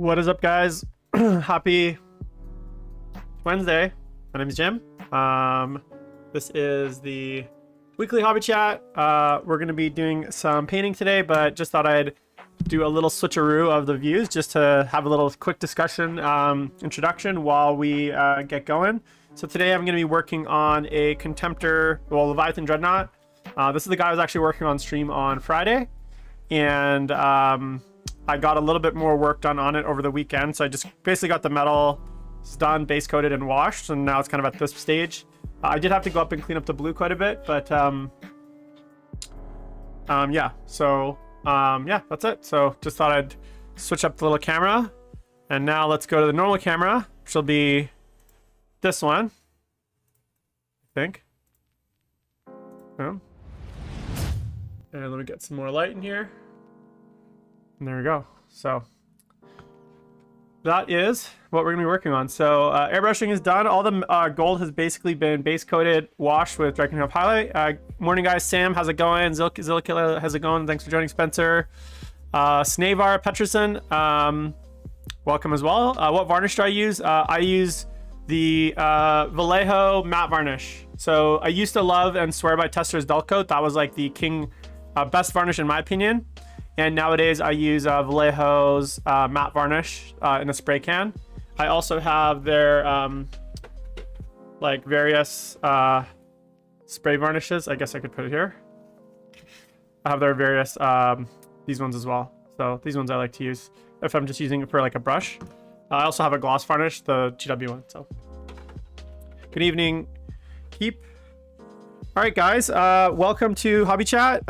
What is up, guys? Happy Wednesday. My name is Jim. This is the weekly hobby chat. We're going to be doing some painting today, but just thought I'd do a little switcheroo of the views just to have a little quick discussion introduction while we get going. So today I'm going to be working on a Contemptor, Leviathan Dreadnought. This is the guy I was actually working on stream on Friday, and I got a little bit more work done on it over the weekend. So I just basically got the metal done, base coated and washed, and now it's kind of at this stage. I did have to go up and clean up the blue quite a bit, but yeah, so yeah, that's it. So just thought I'd switch up the little camera, and now let's go to the normal camera, which will be this one, I think. And let me get some more light in here. And there we go. So that is what we're gonna be working on. So airbrushing is done. All the gold has basically been base coated, washed with Dragonhof highlight. Morning, guys. Sam, how's it going? Zilla, how's it going? Thanks for joining, Spencer. Snavar Peterson, welcome as well. What varnish do I use? I use the Vallejo matte varnish. So I used to love and swear by Tester's Dull Coat. That was like the king best varnish in my opinion. And nowadays I use Vallejo's matte varnish in a spray can. I also have their like various spray varnishes. I guess I could put it here. I have their various these ones as well. So these ones I like to use if I'm just using it for like a brush. I also have a gloss varnish, the GW one. So good evening, Keep. All right, guys, welcome to Hobby Chat.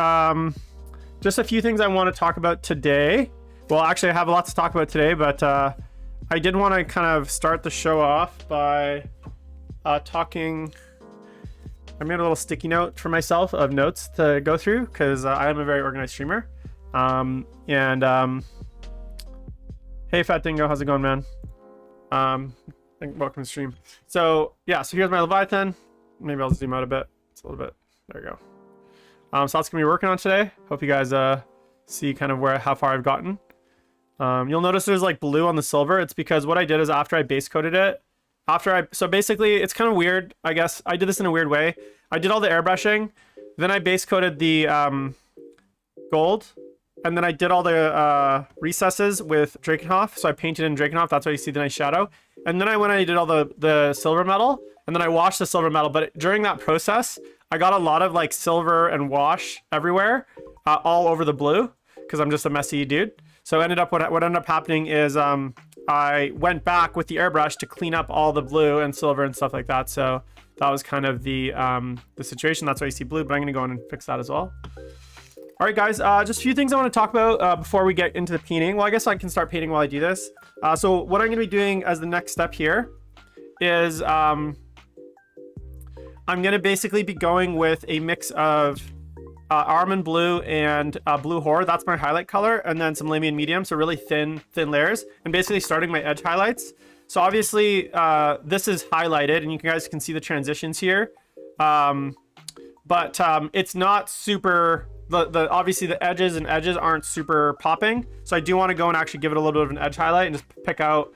Just a few things I want to talk about today. Well, actually, I have a lot to talk about today, but I did want to kind of start the show off by talking. I made a little sticky note for myself of notes to go through because I am a very organized streamer. Hey, Fat Dingo, how's it going, man? Welcome to stream. So yeah, so here's my Leviathan. Maybe I'll zoom out a bit. It's a little bit. There we go. So that's gonna be working on today. Hope you guys see kind of how far I've gotten. You'll notice there's like blue on the silver. It's because what I did is after I base coated it, so basically it's kind of weird. I guess I did this in a weird way. I did all the airbrushing, then I base coated the gold, and then I did all the recesses with Drakenhof. So I painted in Drakenhof. That's why you see the nice shadow. And then I went and I did all the silver metal, and then I washed the silver metal. But during that process, I got a lot of like silver and wash everywhere, all over the blue, because I'm just a messy dude. So what ended up happening is I went back with the airbrush to clean up all the blue and silver and stuff like that. So that was kind of the situation. That's why you see blue, but I'm gonna go in and fix that as well. All right, guys, just a few things I want to talk about before we get into the painting. Well, I guess I can start painting while I do this. So what I'm gonna be doing as the next step here is I'm going to basically be going with a mix of Armand Blue and Blue Horror. That's my highlight color. And then some Lamian Medium. So really thin layers. And basically starting my edge highlights. So obviously this is highlighted and you guys can see the transitions here. But it's not super, obviously the edges aren't super popping. So I do want to go and actually give it a little bit of an edge highlight and just pick out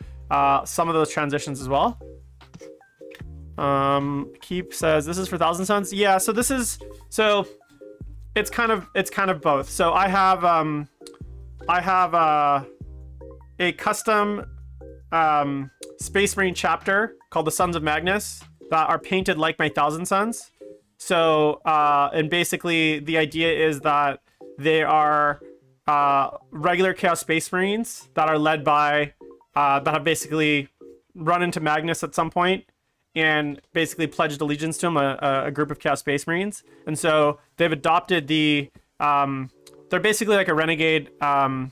some of those transitions as well. Keep says this is for 1,000 Suns. Yeah, so it's kind of both. So I have a custom Space Marine chapter called the Sons of Magnus that are painted like my 1,000 Suns. So and basically the idea is that they are regular Chaos Space Marines that are led by that have basically run into Magnus at some point and basically pledged allegiance to him, a group of Chaos Space Marines. And so they've adopted they're basically like a renegade chapter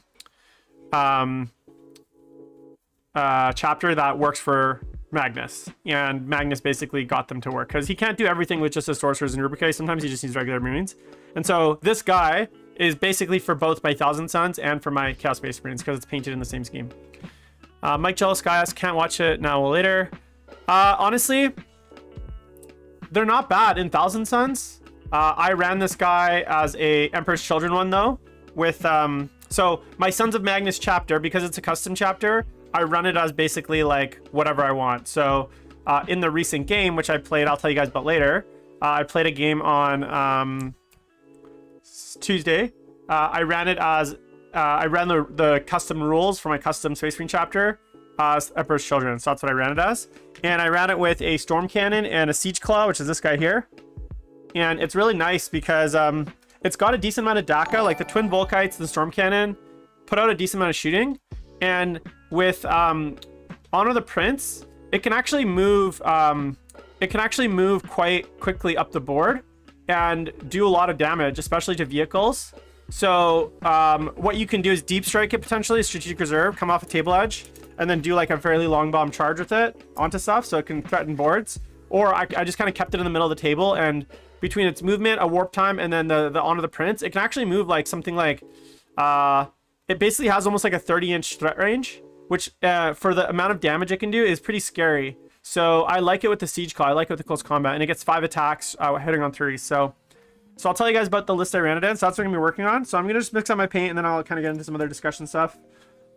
that works for Magnus. And Magnus basically got them to work because he can't do everything with just his sorcerers and rubricae. Sometimes he just needs regular Marines. And so this guy is basically for both my 1,000 Suns and for my Chaos Space Marines because it's painted in the same scheme. Mike Jealous Gaius, can't watch it now or later. Honestly, they're not bad in 1,000 Suns. I ran this guy as a Emperor's Children one though, with So my Sons of Magnus chapter, because it's a custom chapter, I run it as basically like whatever I want. So in the recent game, which I played, I'll tell you guys about later, I played a game on Tuesday. I ran it as I ran the custom rules for my custom Space Marine chapter as Emperor's Children. So that's what I ran it as. And I ran it with a Storm Cannon and a Siege Claw, which is this guy here. And it's really nice because it's got a decent amount of DACA, like the Twin Volkites and the Storm Cannon put out a decent amount of shooting. And with Honor the Prince, it can actually move quite quickly up the board and do a lot of damage, especially to vehicles. So what you can do is deep strike it potentially, strategic reserve, come off a table edge, and then do like a fairly long bomb charge with it onto stuff so it can threaten boards. Or I just kind of kept it in the middle of the table, and between its movement, a warp time, and then the Honor the Prince, it can actually move like something like it basically has almost like a 30-inch threat range, which for the amount of damage it can do is pretty scary. So I like it with the Siege Claw, I like it with the close combat, and it gets 5 attacks hitting on 3. So I'll tell you guys about the list I ran it in. So that's what I'm gonna be working on. So I'm gonna just mix up my paint, and then I'll kind of get into some other discussion stuff.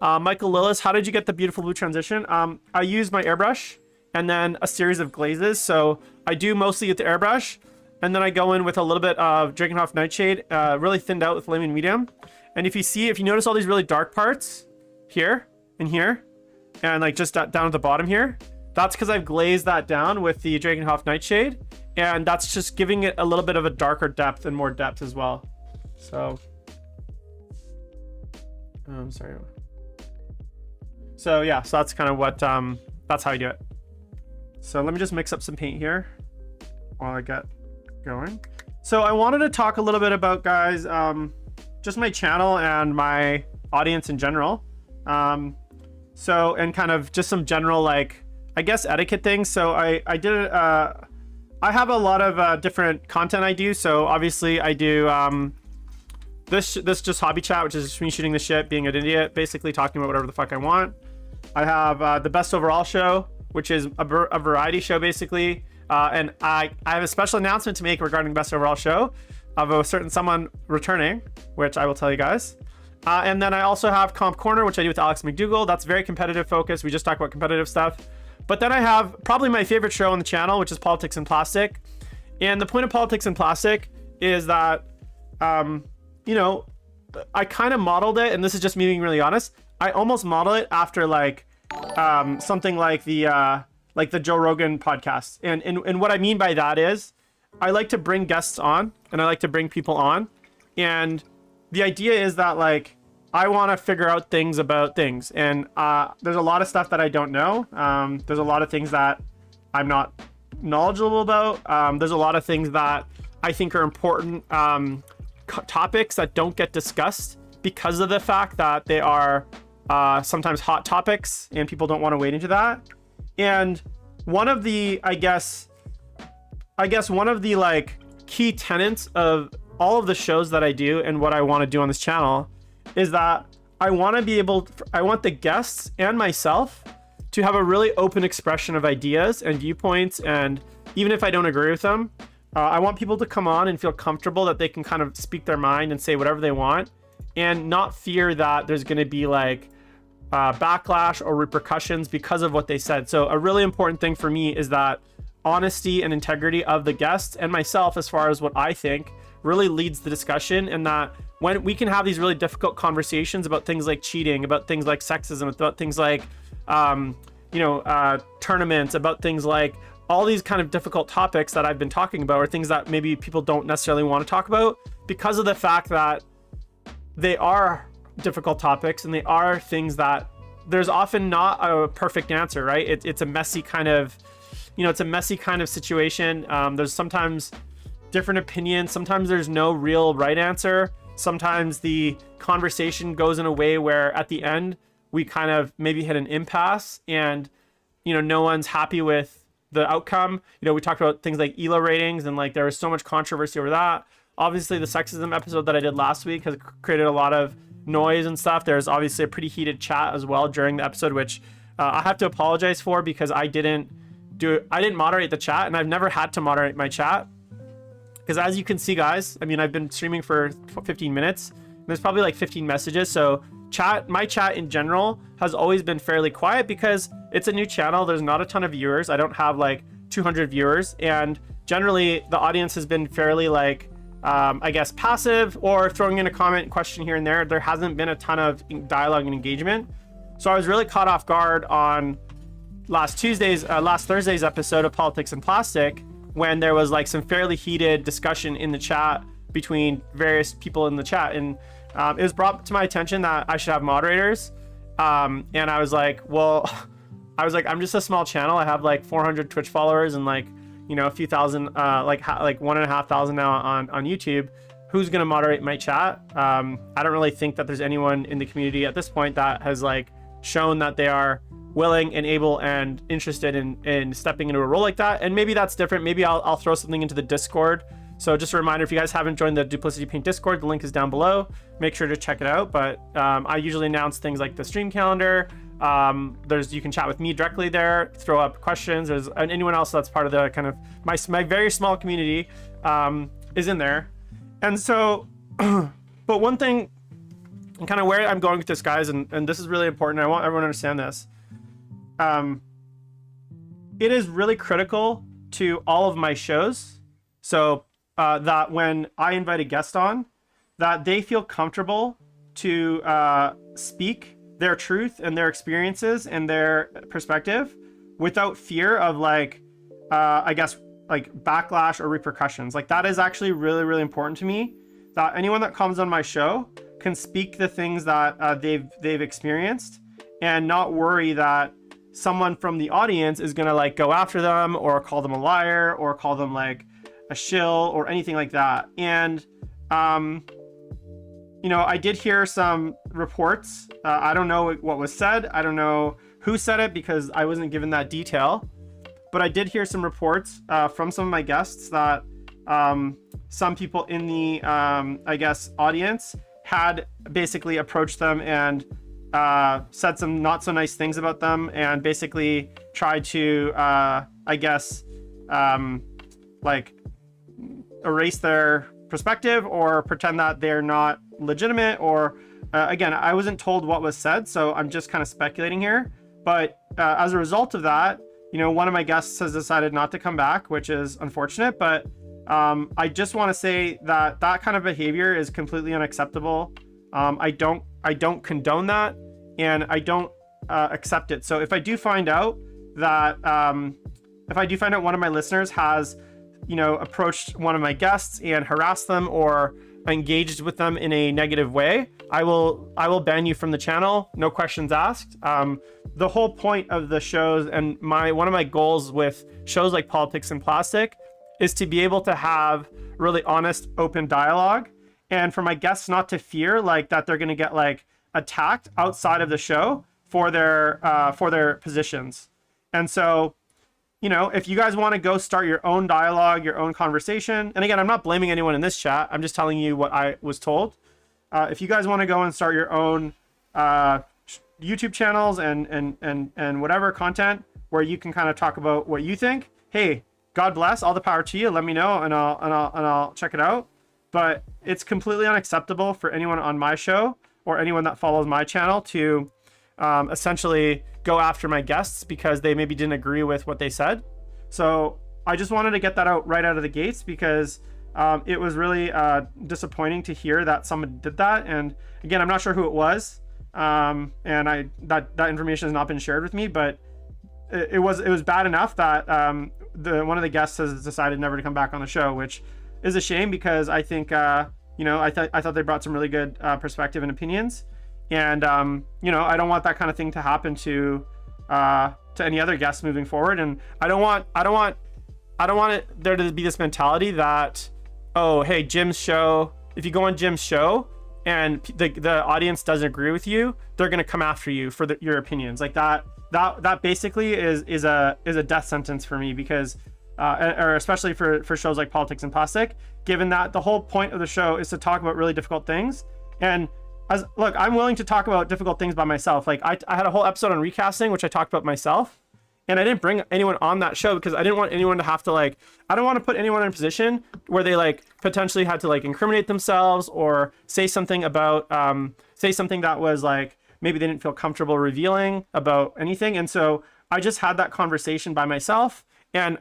Michael Lillis, how did you get the beautiful blue transition? I used my airbrush and then a series of glazes. So I do mostly with the airbrush, and then I go in with a little bit of Drakenhof Nightshade, really thinned out with Flaming Medium. And if you notice all these really dark parts here and here, and like just down at the bottom here, that's because I've glazed that down with the Drakenhof Nightshade, and that's just giving it a little bit of a darker depth and more depth as well. So, sorry. So yeah, so that's kind of what, that's how you do it. So let me just mix up some paint here while I get going. So I wanted to talk a little bit about, guys, just my channel and my audience in general. So, and kind of just some general, like, I guess etiquette things. So I have a lot of different content I do. So obviously I do this just hobby chat, which is just me shooting the shit, being an idiot, basically talking about whatever the fuck I want. I have the Best Overall show, which is a variety show basically. And I have a special announcement to make regarding the Best Overall show of a certain someone returning, which I will tell you guys. And then I also have Comp Corner, which I do with Alex McDougall. That's very competitive focused. We just talk about competitive stuff. But then I have probably my favorite show on the channel, which is Politics and Plastic. And the point of Politics and Plastic is that, you know, I kind of modeled it, and this is just me being really honest. I almost model it after like something like the Joe Rogan podcast. And what I mean by that is I like to bring guests on, and I like to bring people on. And the idea is that, like, I want to figure out things about things. And there's a lot of stuff that I don't know. There's a lot of things that I'm not knowledgeable about. There's a lot of things that I think are important topics that don't get discussed because of the fact that they are sometimes hot topics and people don't want to wade into that. And one of the, I guess one of the like key tenets of all of the shows that I do and what I want to do on this channel is that I want the guests and myself to have a really open expression of ideas and viewpoints. And even if I don't agree with them, I want people to come on and feel comfortable that they can kind of speak their mind and say whatever they want and not fear that there's going to be like backlash or repercussions because of what they said. So a really important thing for me is that honesty and integrity of the guests and myself, as far as what I think, really leads the discussion, and that when we can have these really difficult conversations about things like cheating, about things like sexism, about things like tournaments, about things like all these kind of difficult topics that I've been talking about, or things that maybe people don't necessarily want to talk about because of the fact that they are difficult topics and they are things that there's often not a perfect answer, right? It's a messy kind of, it's a messy kind of situation. There's sometimes different opinions. Sometimes there's no real right answer. Sometimes the conversation goes in a way where at the end we kind of maybe hit an impasse and, no one's happy with the outcome. We talked about things like ELO ratings and like there was so much controversy over that. Obviously the sexism episode that I did last week has created a lot of noise and stuff. There's obviously a pretty heated chat as well during the episode, which I have to apologize for because I didn't moderate the chat, and I've never had to moderate my chat. Because as you can see, guys, I mean, I've been streaming for 15 minutes There's probably like 15 messages. So my chat in general has always been fairly quiet because it's a new channel. There's not a ton of viewers. I don't have like 200 viewers, and generally the audience has been fairly like, I guess, passive or throwing in a comment question here and there. There hasn't been a ton of dialogue and engagement. So I was really caught off guard on last Thursday's episode of Politics and Plastic, when there was like some fairly heated discussion in the chat between various people in the chat. And it was brought to my attention that I should have moderators. And I was like, well, I'm just a small channel. I have like 400 Twitch followers and like, you know, a few thousand, like 1,500 now on YouTube. Who's going to moderate my chat? I don't really think that there's anyone in the community at this point that has like shown that they are willing and able and interested in stepping into a role like that. And maybe that's different. Maybe I'll throw something into the Discord. So just a reminder, if you guys haven't joined the Duplicity Paint Discord, the link is down below. Make sure to check it out. But I usually announce things like the stream calendar. You can chat with me directly there, throw up questions. There's anyone else that's part of the kind of my very small community is in there. And so, but one thing, and kind of where I'm going with this, guys, and this is really important. I want everyone to understand this. It is really critical to all of my shows. So that when I invite a guest on, that they feel comfortable to speak their truth and their experiences and their perspective without fear of like, I guess, like backlash or repercussions. Like that is actually really, really important to me, that anyone that comes on my show can speak the things that they've experienced and not worry that someone from the audience is gonna like go after them or call them a liar or call them like a shill or anything like that. And you know, I did hear some reports. I don't know what was said. I don't know who said it because I wasn't given that detail. But I did hear some reports from some of my guests that some people in the, I guess, audience had basically approached them and said some not so nice things about them and basically tried to, I guess, like erase their perspective or pretend that they're not legitimate or again, I wasn't told what was said, so I'm just kind of speculating here. But as a result of that, you know, one of my guests has decided not to come back, which is unfortunate. But I just want to say that that kind of behavior is completely unacceptable. I don't condone that, and I don't accept it. So if I do find out that one of my listeners has, you know, approached one of my guests and harassed them or engaged with them in a negative way, I will ban you from the channel, no questions asked. The whole point of the shows and one of my goals with shows like Politics and Plastic is to be able to have really honest, open dialogue, and for my guests not to fear like that they're going to get like attacked outside of the show for their positions. And so, you know, if you guys want to go start your own dialogue, your own conversation, and again, I'm not blaming anyone in this chat. I'm just telling you what I was told. If you guys want to go and start your own YouTube channels and whatever content where you can kind of talk about what you think, hey, God bless, all the power to you. Let me know and I'll check it out. But it's completely unacceptable for anyone on my show or anyone that follows my channel to essentially go after my guests because they maybe didn't agree with what they said. So I just wanted to get that out right out of the gates because it was really disappointing to hear that someone did that. And again, I'm not sure who it was, and that information has not been shared with me. But it was bad enough that one of the guests has decided never to come back on the show, which is a shame because I think you know, I thought they brought some really good perspective and opinions. And you know, I don't want that kind of thing to happen to any other guests moving forward. And I don't want there to be this mentality that, oh, hey, Jim's show, if you go on Jim's show and the audience doesn't agree with you, they're going to come after you for your opinions. Like that basically is a death sentence for me because or especially for shows like Politics and Plastic, given that the whole point of the show is to talk about really difficult things. And look, I'm willing to talk about difficult things by myself. Like I had a whole episode on recasting, which I talked about myself. And I didn't bring anyone on that show because I didn't want anyone to have to like, I don't want to put anyone in a position where they like potentially had to like incriminate themselves or say something about, say something that was like, maybe they didn't feel comfortable revealing about anything. And so I just had that conversation by myself, and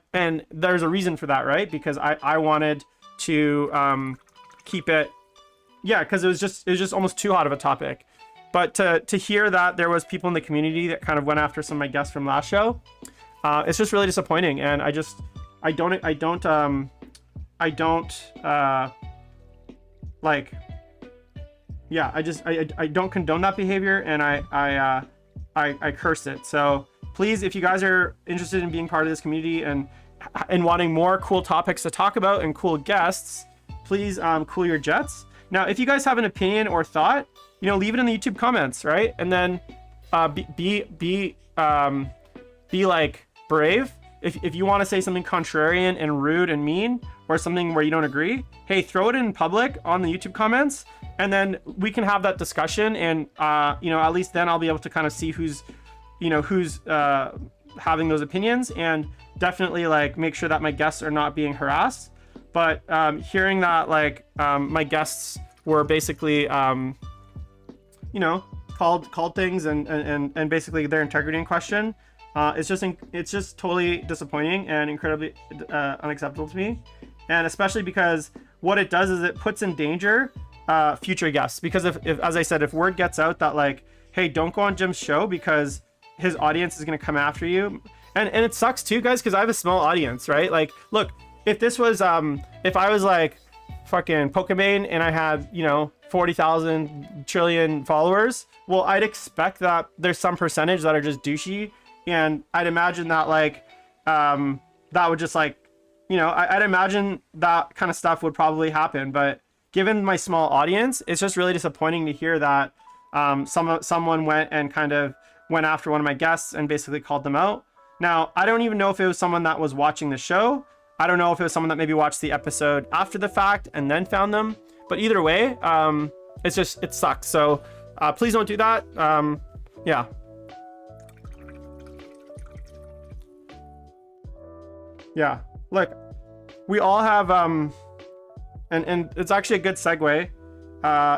there's a reason for that, right? Because I wanted to keep it, yeah, because it was just almost too hot of a topic. But to hear that there was people in the community that kind of went after some of my guests from last show, it's just really disappointing. And I don't like, yeah, I don't condone that behavior, and I curse it. So please, if you guys are interested in being part of this community and wanting more cool topics to talk about and cool guests, please cool your jets. Now, if you guys have an opinion or thought, you know, leave it in the YouTube comments, right? And then be like brave. If you want to say something contrarian and rude and mean, or something where you don't agree, hey, throw it in public on the YouTube comments, and then we can have that discussion. And you know, at least then I'll be able to kind of see who's having those opinions, and definitely like make sure that my guests are not being harassed. But hearing that like my guests were basically you know, called things and basically their integrity in question, it's just totally disappointing and incredibly unacceptable to me. And especially because what it does is it puts in danger future guests. Because if as I said, if word gets out that like, hey, don't go on Jim's show because his audience is going to come after you, and it sucks too, guys, because I have a small audience, right? Like, look, if this was if I was like fucking Pokemon and I had, you know, 40,000 trillion followers, well, I'd expect that there's some percentage that are just douchey, and I'd imagine that like that would just like, you know, I'd imagine that kind of stuff would probably happen. But given my small audience, it's just really disappointing to hear that someone went and kind of went after one of my guests and basically called them out. Now, I don't even know if it was someone that was watching the show. I don't know if it was someone that maybe watched the episode after the fact and then found them. But either way, it sucks. So please don't do that. Yeah. Yeah. Look, we all have, and it's actually a good segue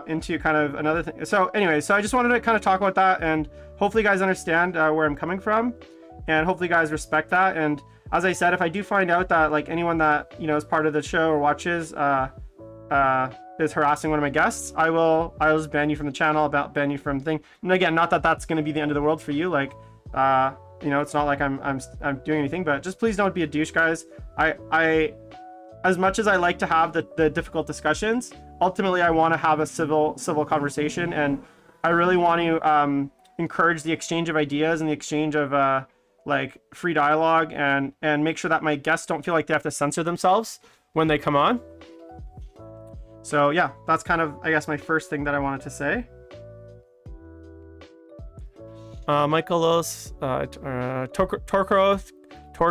into kind of another thing. So anyway, so I just wanted to kind of talk about that, and hopefully you guys understand where I'm coming from, and hopefully you guys respect that. And as I said, if I do find out that like anyone that, you know, is part of the show or watches is harassing one of my guests, I'll just ban you from the channel, ban you from the thing. And again, not that that's going to be the end of the world for you. Like, you know, it's not like I'm doing anything, but just please don't be a douche, guys. I as much as I like to have the difficult discussions, ultimately I want to have a civil conversation, and I really want to encourage the exchange of ideas and the exchange of like free dialogue, and make sure that my guests don't feel like they have to censor themselves when they come on. So yeah, that's kind of, I guess, my first thing that I wanted to say. Michaelos,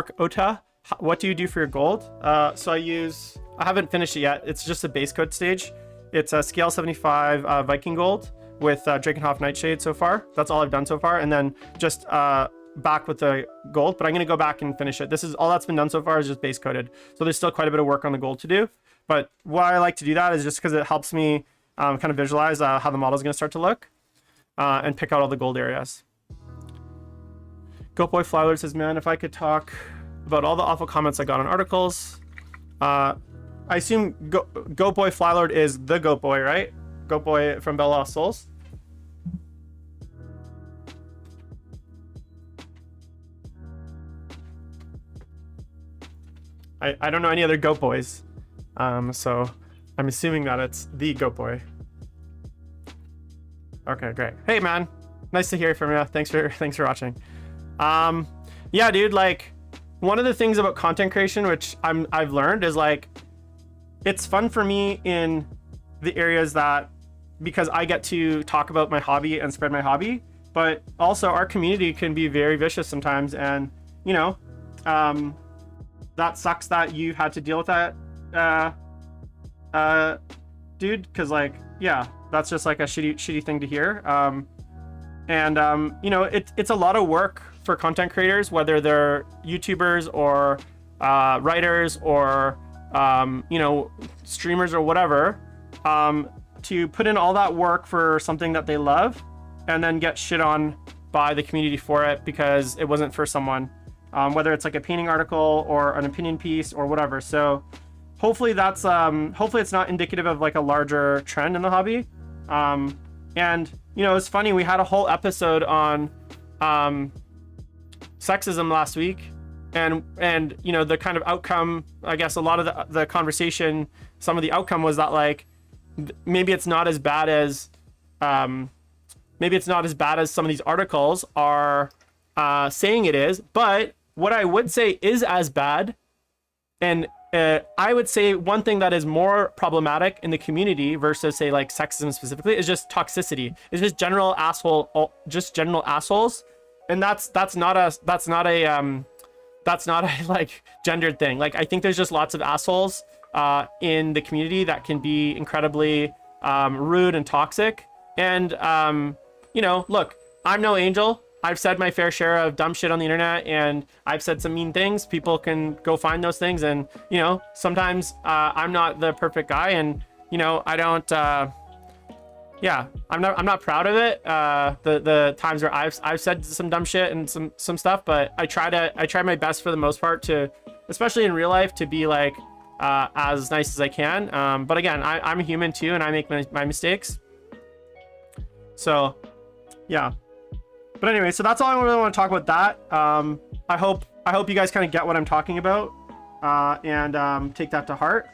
Torkota, what do you do for your gold? So I haven't finished it yet. It's just a base code stage. It's a scale 75 Viking gold with Drakenhof Nightshade so far. That's all I've done so far. And then just back with the gold, but I'm going to go back and finish it. This is all that's been done so far, is just base coded. So there's still quite a bit of work on the gold to do. But why I like to do that is just because it helps me kind of visualize how the model is going to start to look and pick out all the gold areas. Goat Boy Flylord says, man, if I could talk about all the awful comments I got on articles. I assume Goat Boy Flylord is the Goat Boy, right? Goat Boy from Bell Lost Souls. I don't know any other Goat Boys. So I'm assuming that it's the Goat Boy. Okay, great. Hey man, nice to hear from you. Thanks for watching. Yeah, dude, like one of the things about content creation, which I've learned, is like it's fun for me in the areas that, because I get to talk about my hobby and spread my hobby, but also our community can be very vicious sometimes, and you know, that sucks that you had to deal with that, dude, because like, yeah, that's just like a shitty thing to hear. And you know, it's a lot of work for content creators, whether they're YouTubers or writers or you know, streamers or whatever, to put in all that work for something that they love and then get shit on by the community for it because it wasn't for someone, whether it's like a painting article or an opinion piece or whatever. So hopefully that's hopefully it's not indicative of like a larger trend in the hobby. And you know, it's funny, we had a whole episode on sexism last week, and you know, the kind of outcome, I guess a lot of the conversation, some of the outcome was that like maybe it's not as bad as some of these articles are saying it is. But what I would say is as bad, and I would say one thing that is more problematic in the community versus say like sexism specifically is just toxicity. It's just general assholes, and that's not a like gendered thing. Like I think there's just lots of assholes in the community that can be incredibly rude and toxic. And you know, look, I'm no angel. I've said my fair share of dumb shit on the internet, and I've said some mean things. People can go find those things, and you know, sometimes I'm not the perfect guy, and you know, I don't yeah, I'm not proud of it, the times where I've said some dumb shit and some stuff, but I try my best for the most part to, especially in real life, to be like as nice as I can. But again, I'm a human too, and I make my mistakes. So yeah. But anyway, so that's all I really want to talk about that. I hope you guys kind of get what I'm talking about, and take that to heart.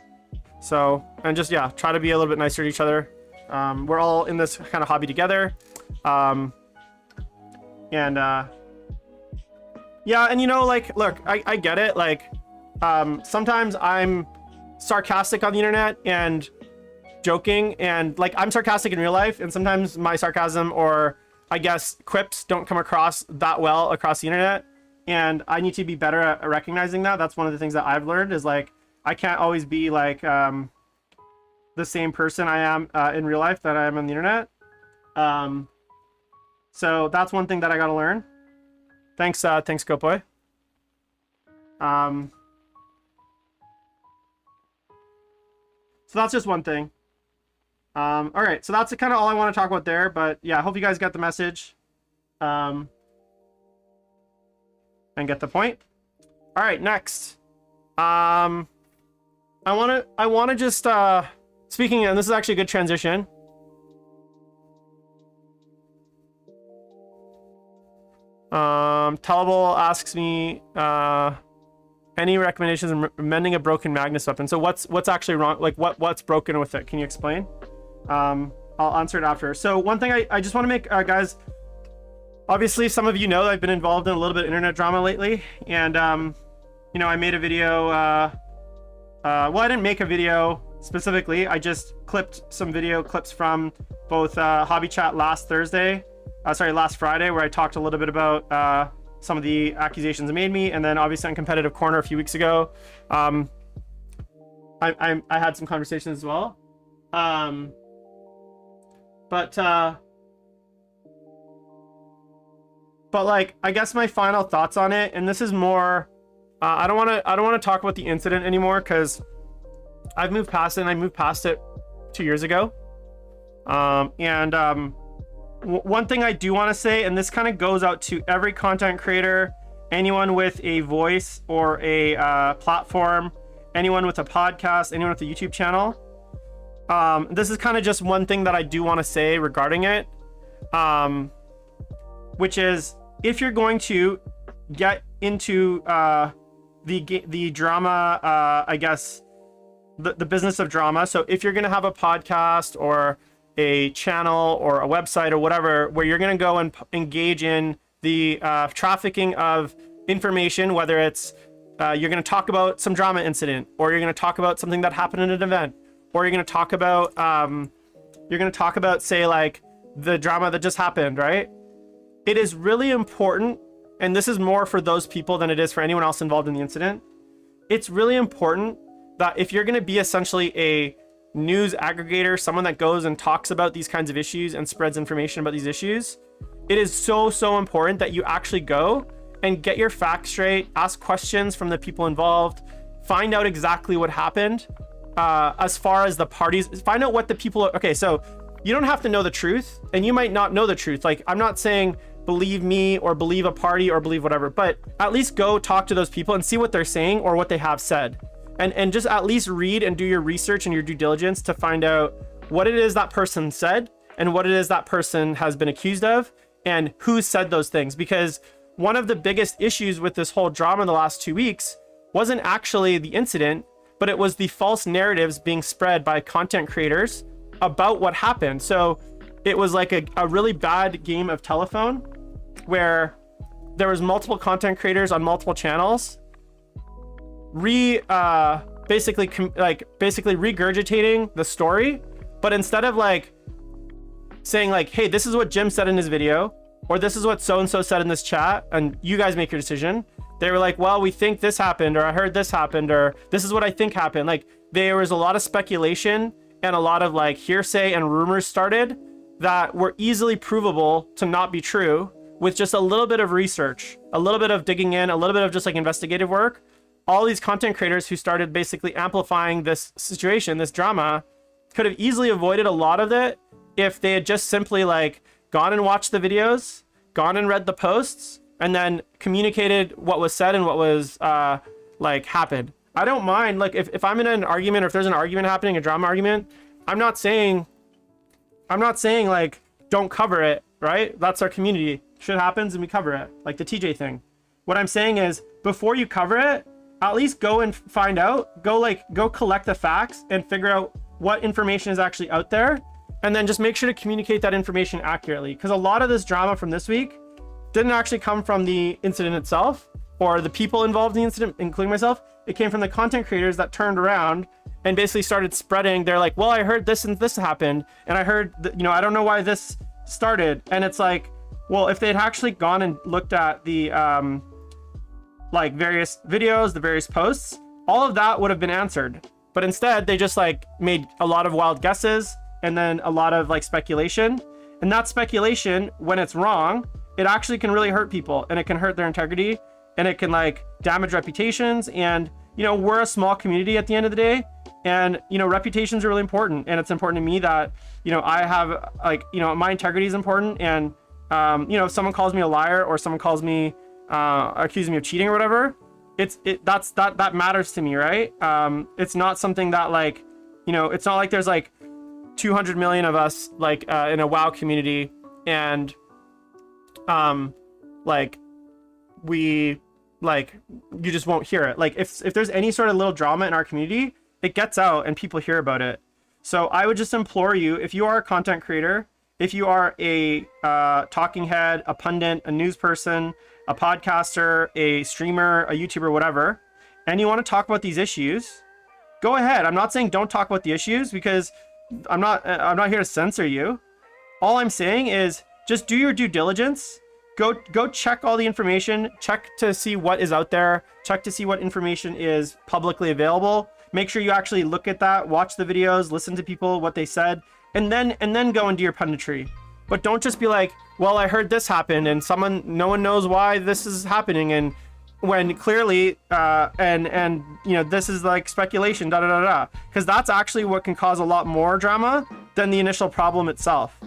So, and just, yeah, try to be a little bit nicer to each other. We're all in this kind of hobby together. Yeah, and you know, like, look, I get it. Like, sometimes I'm sarcastic on the internet and joking, and like, I'm sarcastic in real life, and sometimes my sarcasm, or I guess quips, don't come across that well across the internet, and I need to be better at recognizing that. That's one of the things that I've learned, is like, I can't always be like the same person I am in real life that I am on the internet. So that's one thing that I got to learn. Thanks, Gopoy. So that's just one thing. All right, so that's kind of all I want to talk about there, but yeah, I hope you guys get the message, and get the point. All right, next, I want to just, speaking, and this is actually a good transition. Tellable asks me, any recommendations in mending a broken Magnus weapon? So what's actually wrong? Like what's broken with it? Can you explain? I'll answer it after. So one thing I just want to make, guys, obviously some of you know I've been involved in a little bit of internet drama lately, and you know, I made a video, well, I didn't make a video specifically, I just clipped some video clips from both Hobby Chat last Friday, where I talked a little bit about some of the accusations they made me, and then obviously on Competitive Corner a few weeks ago, I had some conversations as well. But like, I guess my final thoughts on it, and this is more, I don't want to talk about the incident anymore, because I've moved past it, and I moved past it 2 years ago. One thing I do want to say, and this kind of goes out to every content creator, anyone with a voice or a platform, anyone with a podcast, anyone with a YouTube channel. This is kind of just one thing that I do want to say regarding it, which is, if you're going to get into the drama, I guess the business of drama. So if you're going to have a podcast or a channel or a website or whatever, where you're going to go and engage in the trafficking of information, whether it's you're going to talk about some drama incident, or you're going to talk about something that happened in an event, or you're going to talk about say like the drama that just happened, right? It is really important, and this is more for those people than it is for anyone else involved in the incident. It's really important that if you're going to be essentially a news aggregator, someone that goes and talks about these kinds of issues and spreads information about these issues, it is so important that you actually go and get your facts straight, ask questions from the people involved, find out exactly what happened, as far as the parties, find out what the people are. Okay, so you don't have to know the truth, and you might not know the truth. Like, I'm not saying believe me or believe a party or believe whatever, but at least go talk to those people and see what they're saying or what they have said. And just at least read and do your research and your due diligence to find out what it is that person said and what it is that person has been accused of and who said those things. Because one of the biggest issues with this whole drama in the last 2 weeks wasn't actually the incident, but it was the false narratives being spread by content creators about what happened. So it was like a really bad game of telephone where there was multiple content creators on multiple channels basically regurgitating the story, but instead of like saying like, hey, this is what Jim said in his video, or this is what so-and-so said in this chat, and you guys make your decision, they were like, well, we think this happened, or I heard this happened, or this is what I think happened. Like, there was a lot of speculation and a lot of like hearsay and rumors started that were easily provable to not be true with just a little bit of research, a little bit of digging in, a little bit of just like investigative work. All these content creators who started basically amplifying this situation, this drama, could have easily avoided a lot of it if they had just simply like gone and watched the videos, gone and read the posts, and then communicated what was said and what was like happened. I don't mind, like, if I'm in an argument, or if there's an argument happening, a drama argument, I'm not saying like don't cover it, right? That's our community. Shit happens and we cover it, like the TJ thing. What I'm saying is, before you cover it, at least go and find out, go collect the facts and figure out what information is actually out there, and then just make sure to communicate that information accurately. Because a lot of this drama from this week didn't actually come from the incident itself or the people involved in the incident, including myself. It came from the content creators that turned around and basically started spreading. They're like, well, I heard this and this happened, and I heard that, I don't know why this started. And it's like, well, if they'd actually gone and looked at the like various videos, the various posts, all of that would have been answered. But instead, they just like made a lot of wild guesses and then a lot of like speculation. And that speculation, when it's wrong, it actually can really hurt people, and it can hurt their integrity, and it can like damage reputations. And we're a small community at the end of the day, and reputations are really important. And it's important to me that I have like my integrity is important. And if someone calls me a liar, or someone calls me accusing me of cheating or whatever, that matters to me, right? It's not something that like it's not like there's like 200 million of us like in a WoW community, and like we like you just won't hear it. Like if there's any sort of little drama in our community, it gets out and people hear about it. So I would just implore you, if you are a content creator, if you are a talking head, a pundit, a news person, a podcaster, a streamer, a YouTuber, whatever, and you want to talk about these issues, go ahead. I'm not saying don't talk about the issues, because I'm not here to censor you. All I'm saying is just do your due diligence. Go check all the information, check to see what is out there, check to see what information is publicly available. Make sure you actually look at that, watch the videos, listen to people, what they said, and then go and do your punditry. But don't just be like, well, I heard this happen, and no one knows why this is happening, and when clearly this is like speculation, because that's actually what can cause a lot more drama than the initial problem itself.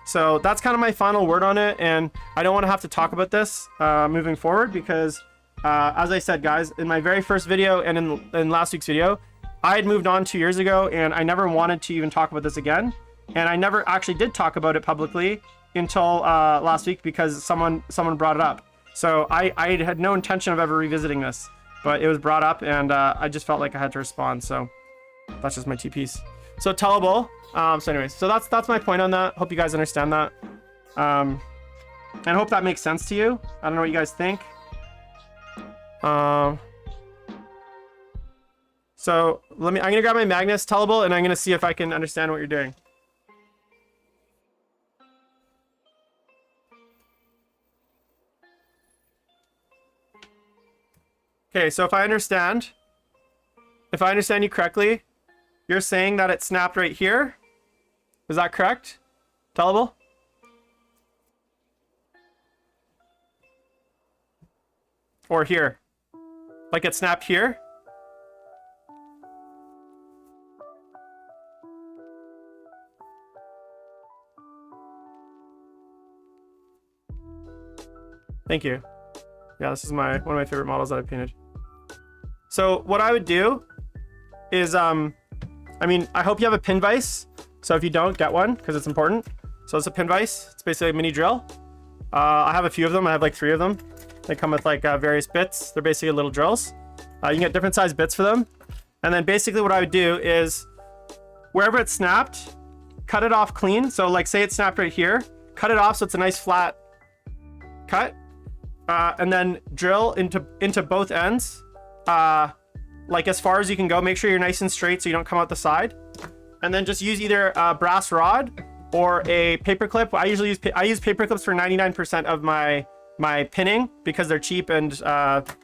So that's kind of my final word on it, and I don't want to have to talk about this moving forward, because as I said, guys, in my very first video and in last week's video, I had moved on 2 years ago, and I never wanted to even talk about this again. And I never actually did talk about it publicly until last week, because someone brought it up. So I had no intention of ever revisiting this, but it was brought up, and I just felt like I had to respond. So that's just my two piece. So tellable. So anyways, so that's my point on that. Hope you guys understand that. And hope that makes sense to you. I don't know what you guys think. So I'm gonna grab my Magnus tellable, and I'm gonna see if I can understand what you're doing. Okay, so if I understand you correctly, you're saying that it snapped right here. Is that correct? Tellable? or here? Like it snapped here? Thank you. Yeah, this is one of my favorite models that I've painted. So what I would do is, I mean, I hope you have a pin vise. So if you don't, get one because it's important. So it's a pin vise. It's basically a mini drill. I have a few of them. I have like 3 of them. They come with like various bits. They're basically little drills. You can get different size bits for them. And then basically what I would do is wherever it snapped, cut it off clean. So like say it snapped right here, cut it off so it's a nice flat cut. And then drill into both ends, like as far as you can go. Make sure you're nice and straight so you don't come out the side. And then just use either a brass rod or a paper clip. I use paper clips for 99% of my pinning because they're cheap and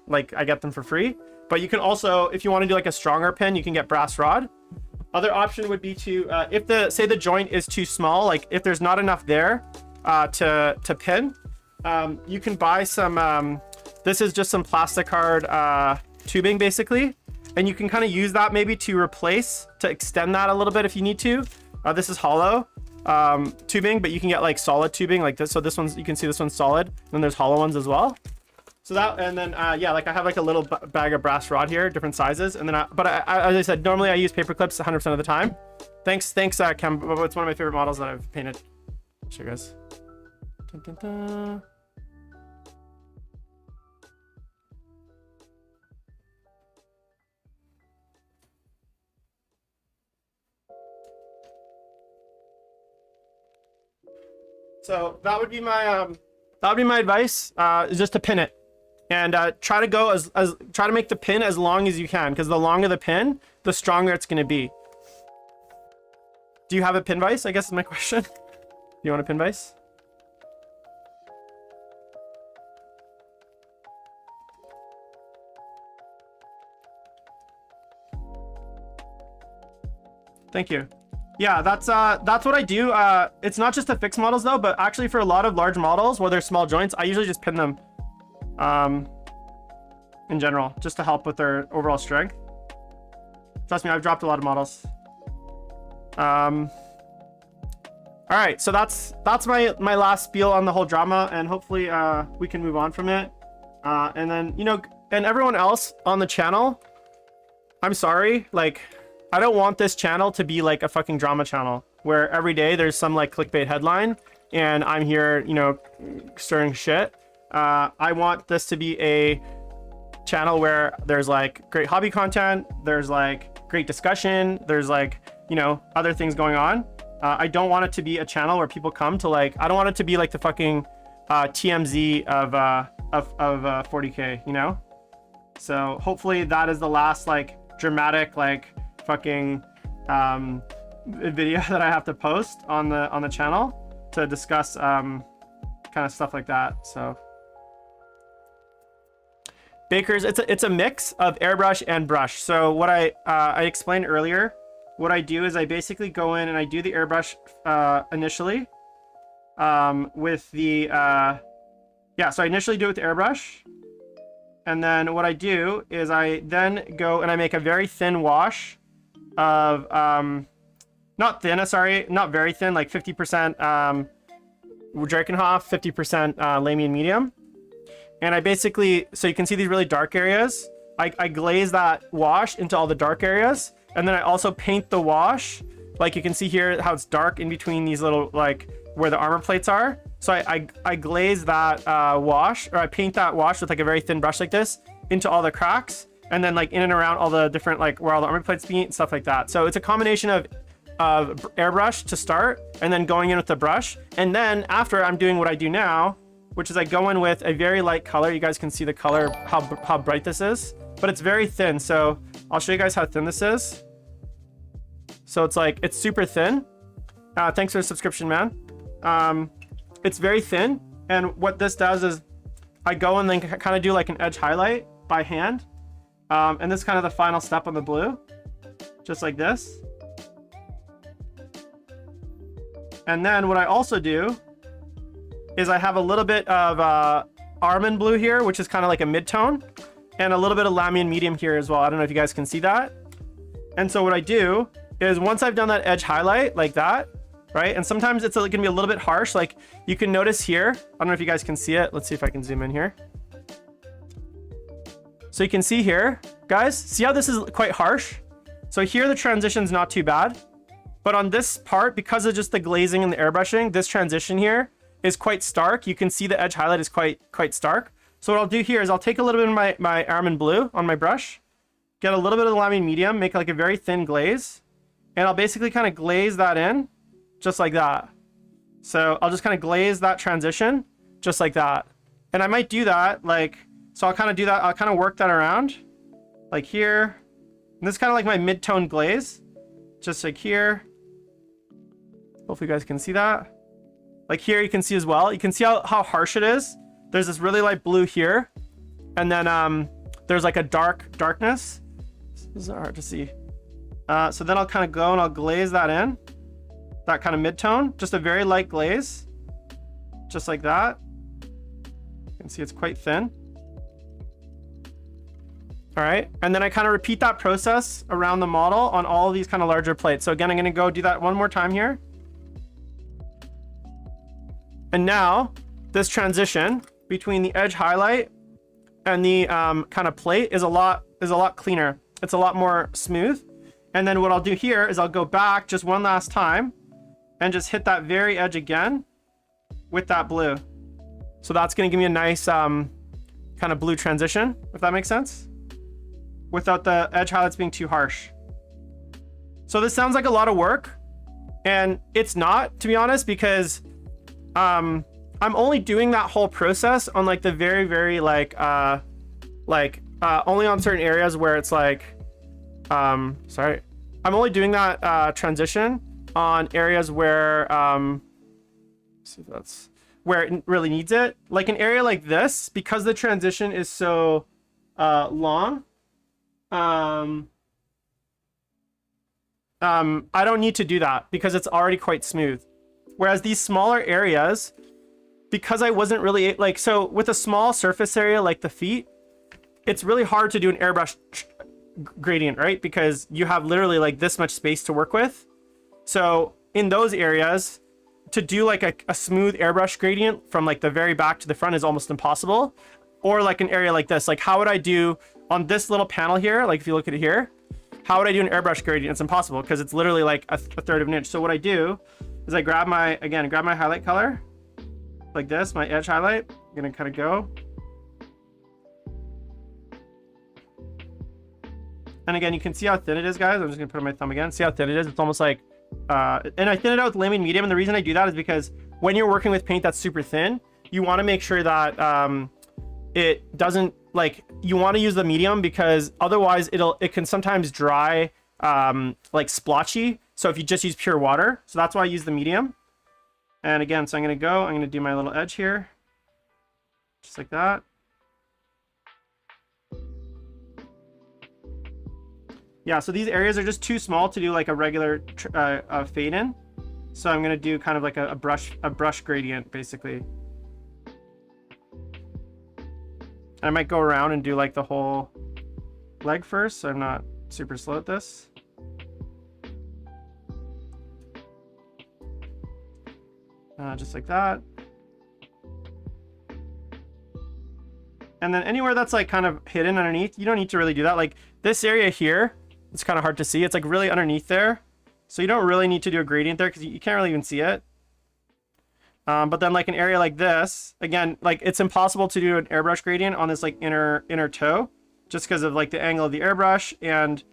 like I get them for free. But you can also, if you want to do like a stronger pin, you can get brass rod. Other option would be to, if say the joint is too small, like if there's not enough there to pin, you can buy some, this is just some plastic card tubing basically. And you can kind of use that maybe to extend that a little bit if you need to. This is hollow tubing, but you can get like solid tubing like this. So this one's, you can see this one's solid. And then there's hollow ones as well. So that, and then yeah, like I have like a little bag of brass rod here, different sizes. And then, as I said, normally I use paper clips 100% of the time. Thanks, Cam. It's one of my favorite models that I've painted. I'll show you guys. Dun, dun, dun. So that would be my advice, is just to pin it, and try to go try to make the pin as long as you can, because the longer the pin, the stronger it's going to be. Do you have a pin vise? I guess is my question. Do you want a pin vise? Thank you. Yeah, that's what I do. It's not just to fix models though, but actually for a lot of large models where there's small joints, I usually just pin them in general, just to help with their overall strength. Trust me, I've dropped a lot of models. All right, so that's my last spiel on the whole drama, and hopefully we can move on from it. And then, you know, and everyone else on the channel, I'm sorry, like, I don't want this channel to be like a fucking drama channel where every day there's some like clickbait headline and I'm here, you know, stirring shit. I want this to be a channel where there's like great hobby content, there's like great discussion, there's like, you know, other things going on. I don't want it to be a channel where people come to like, I don't want it to be like the fucking TMZ of 40K, you know? So hopefully that is the last like dramatic like fucking video that I have to post on the channel to discuss kind of stuff like that. So Baker's, it's a mix of airbrush and brush. So what I explained earlier, what I do is I basically go in and I do the airbrush initially with the so I initially do it with the airbrush, and then what I do is I then go and I make a very thin wash of not very thin, like 50% Drakenhof, 50% Lamian medium. And I basically, so you can see these really dark areas, I glaze that wash into all the dark areas, and then I also paint the wash, like you can see here how it's dark in between these little, like where the armor plates are. So I glaze that wash, or I paint that wash with like a very thin brush like this into all the cracks, and then like in and around all the different, like where all the armor plates meet and stuff like that. So it's a combination of airbrush to start, and then going in with the brush. And then after, I'm doing what I do now, which is I go in with a very light color. You guys can see the color, how bright this is, but it's very thin. So I'll show you guys how thin this is. So it's like, it's super thin. Thanks for the subscription, man. It's very thin. And what this does is I go and then kind of do like an edge highlight by hand. And this is kind of the final step on the blue, just like this. And then what I also do is I have a little bit of almond blue here, which is kind of like a mid-tone, and a little bit of Lamian medium here as well. I don't know if you guys can see that. And so what I do is once I've done that edge highlight like that, right? And sometimes it's gonna be a little bit harsh. Like you can notice here, I don't know if you guys can see it. Let's see if I can zoom in here. So you can see here, guys, see how this is quite harsh? So here the transition's not too bad, but on this part, because of just the glazing and the airbrushing, this transition here is quite stark. You can see the edge highlight is quite stark. So what I'll do here is I'll take a little bit of my almond blue on my brush, get a little bit of the Lamian medium, make like a very thin glaze, and I'll basically kind of glaze that in just like that. So I'll just kind of glaze that transition just like that. And I might do that like, so I'll kind of do that. I'll kind of work that around like here. And this is kind of like my mid-tone glaze, just like here. Hopefully you guys can see that. Like here you can see as well. You can see how harsh it is. There's this really light blue here. And then there's like a darkness. This is hard to see. So then I'll kind of go and I'll glaze that in. That kind of mid-tone. Just a very light glaze. Just like that. You can see it's quite thin. All right, and then I kind of repeat that process around the model on all of these kind of larger plates. So again, I'm gonna go do that one more time here. And now this transition between the edge highlight and the kind of plate is a lot cleaner. It's a lot more smooth. And then what I'll do here is I'll go back just one last time and just hit that very edge again with that blue. So that's gonna give me a nice kind of blue transition, if that makes sense, without the edge highlights being too harsh. So this sounds like a lot of work, and it's not, to be honest, because I'm only doing that whole process on like the very like only on certain areas where it's like sorry, I'm only doing that transition on areas where see if that's where it really needs it. Like an area like this, because the transition is so long, I don't need to do that because it's already quite smooth. Whereas these smaller areas, because I wasn't really like, so with a small surface area like the feet, it's really hard to do an airbrush gradient, right? Because you have literally like this much space to work with. So in those areas, to do like a smooth airbrush gradient from like the very back to the front is almost impossible. Or like an area like this, like how would I do on this little panel here? Like if you look at it here, how would I do an airbrush gradient? It's impossible because it's literally like a third of an inch. So what I do is I grab my highlight color like this, my edge highlight. I'm gonna kind of go. And again, you can see how thin it is, guys. I'm just gonna put on my thumb again. See how thin it is? It's almost like, and I thin it out with Lamian medium. And the reason I do that is because when you're working with paint that's super thin, you wanna make sure that it doesn't, like, you wanna use the medium because otherwise it can sometimes dry like splotchy. So if you just use pure water, so that's why I use the medium. And again, so I'm gonna do my little edge here, just like that. Yeah, so these areas are just too small to do like a regular fade in. So I'm gonna do kind of like a brush gradient basically. And I might go around and do like the whole leg first, so I'm not super slow at this. Just like that. And then anywhere that's like kind of hidden underneath, you don't need to really do that. Like this area here, it's kind of hard to see. It's like really underneath there. So you don't really need to do a gradient there because you can't really even see it. But then like an area like this, again, like it's impossible to do an airbrush gradient on this like inner toe, just because of like the angle of the airbrush and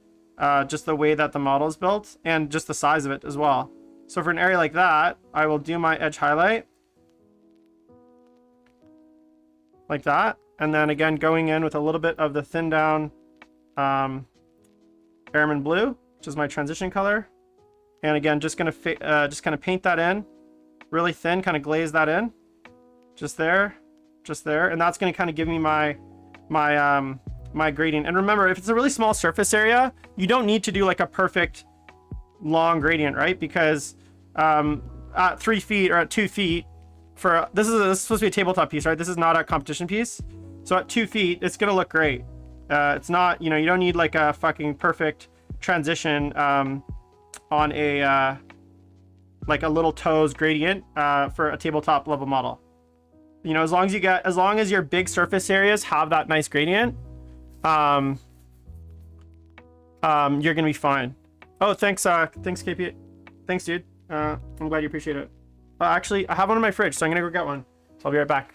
just the way that the model is built and just the size of it as well. So for an area like that, I will do my edge highlight like that. And then again, going in with a little bit of the thin down Airman Blue, which is my transition color. And again, just gonna just kind of paint that in really thin, kind of glaze that in just there. And that's gonna kind of give me my gradient. And remember, if it's a really small surface area, you don't need to do like a perfect long gradient, right? Because at 3 feet or at 2 feet for this is supposed to be a tabletop piece, right? This is not a competition piece. So at 2 feet, it's gonna look great. It's not, you don't need like a fucking perfect transition on a like a little toes gradient for a tabletop level model. As long as your big surface areas have that nice gradient, you're gonna be fine. Oh, thanks KP. Thanks, dude. I'm glad you appreciate it. Actually, I have one in my fridge, so I'm gonna go get one. So I'll be right back.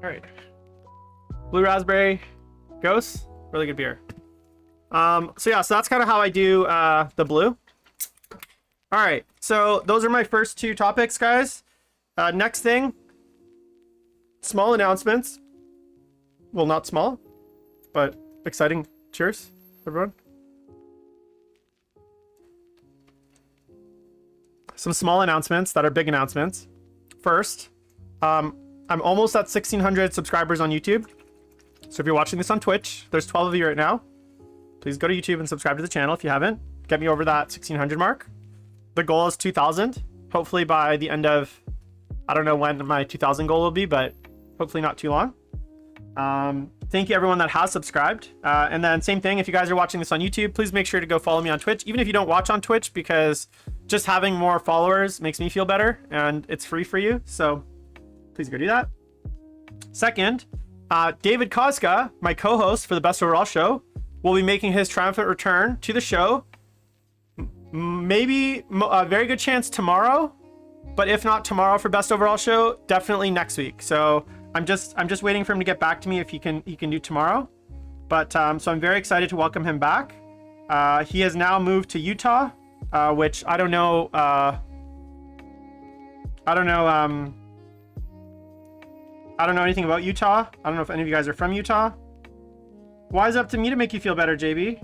All right. Blue raspberry ghost, really good beer. So that's kind of how I do the blue. All right, so those are my first 2 topics, guys. Next thing, small announcements. Well, not small, but exciting. Cheers, everyone. Some small announcements that are big announcements. First, I'm almost at 1,600 subscribers on YouTube. So if you're watching this on Twitch, there's 12 of you right now. Please go to YouTube and subscribe to the channel if you haven't. Get me over that 1,600 mark. The goal is 2,000. Hopefully by the end of, I don't know when my 2,000 goal will be, but hopefully not too long. Thank you everyone that has subscribed. And then same thing, if you guys are watching this on YouTube, please make sure to go follow me on Twitch, even if you don't watch on Twitch, because just having more followers makes me feel better and it's free for you. So please go do that. Second, David Koska, my co-host for the Best Overall Show, will be making his triumphant return to the show. Maybe a very good chance tomorrow, but if not tomorrow for Best Overall Show, definitely next week. So I'm just waiting for him to get back to me if he can do tomorrow. But so I'm very excited to welcome him back. He has now moved to Utah, which I don't know. I don't know anything about Utah. I don't know if any of you guys are from Utah. Why is it up to me to make you feel better, JB?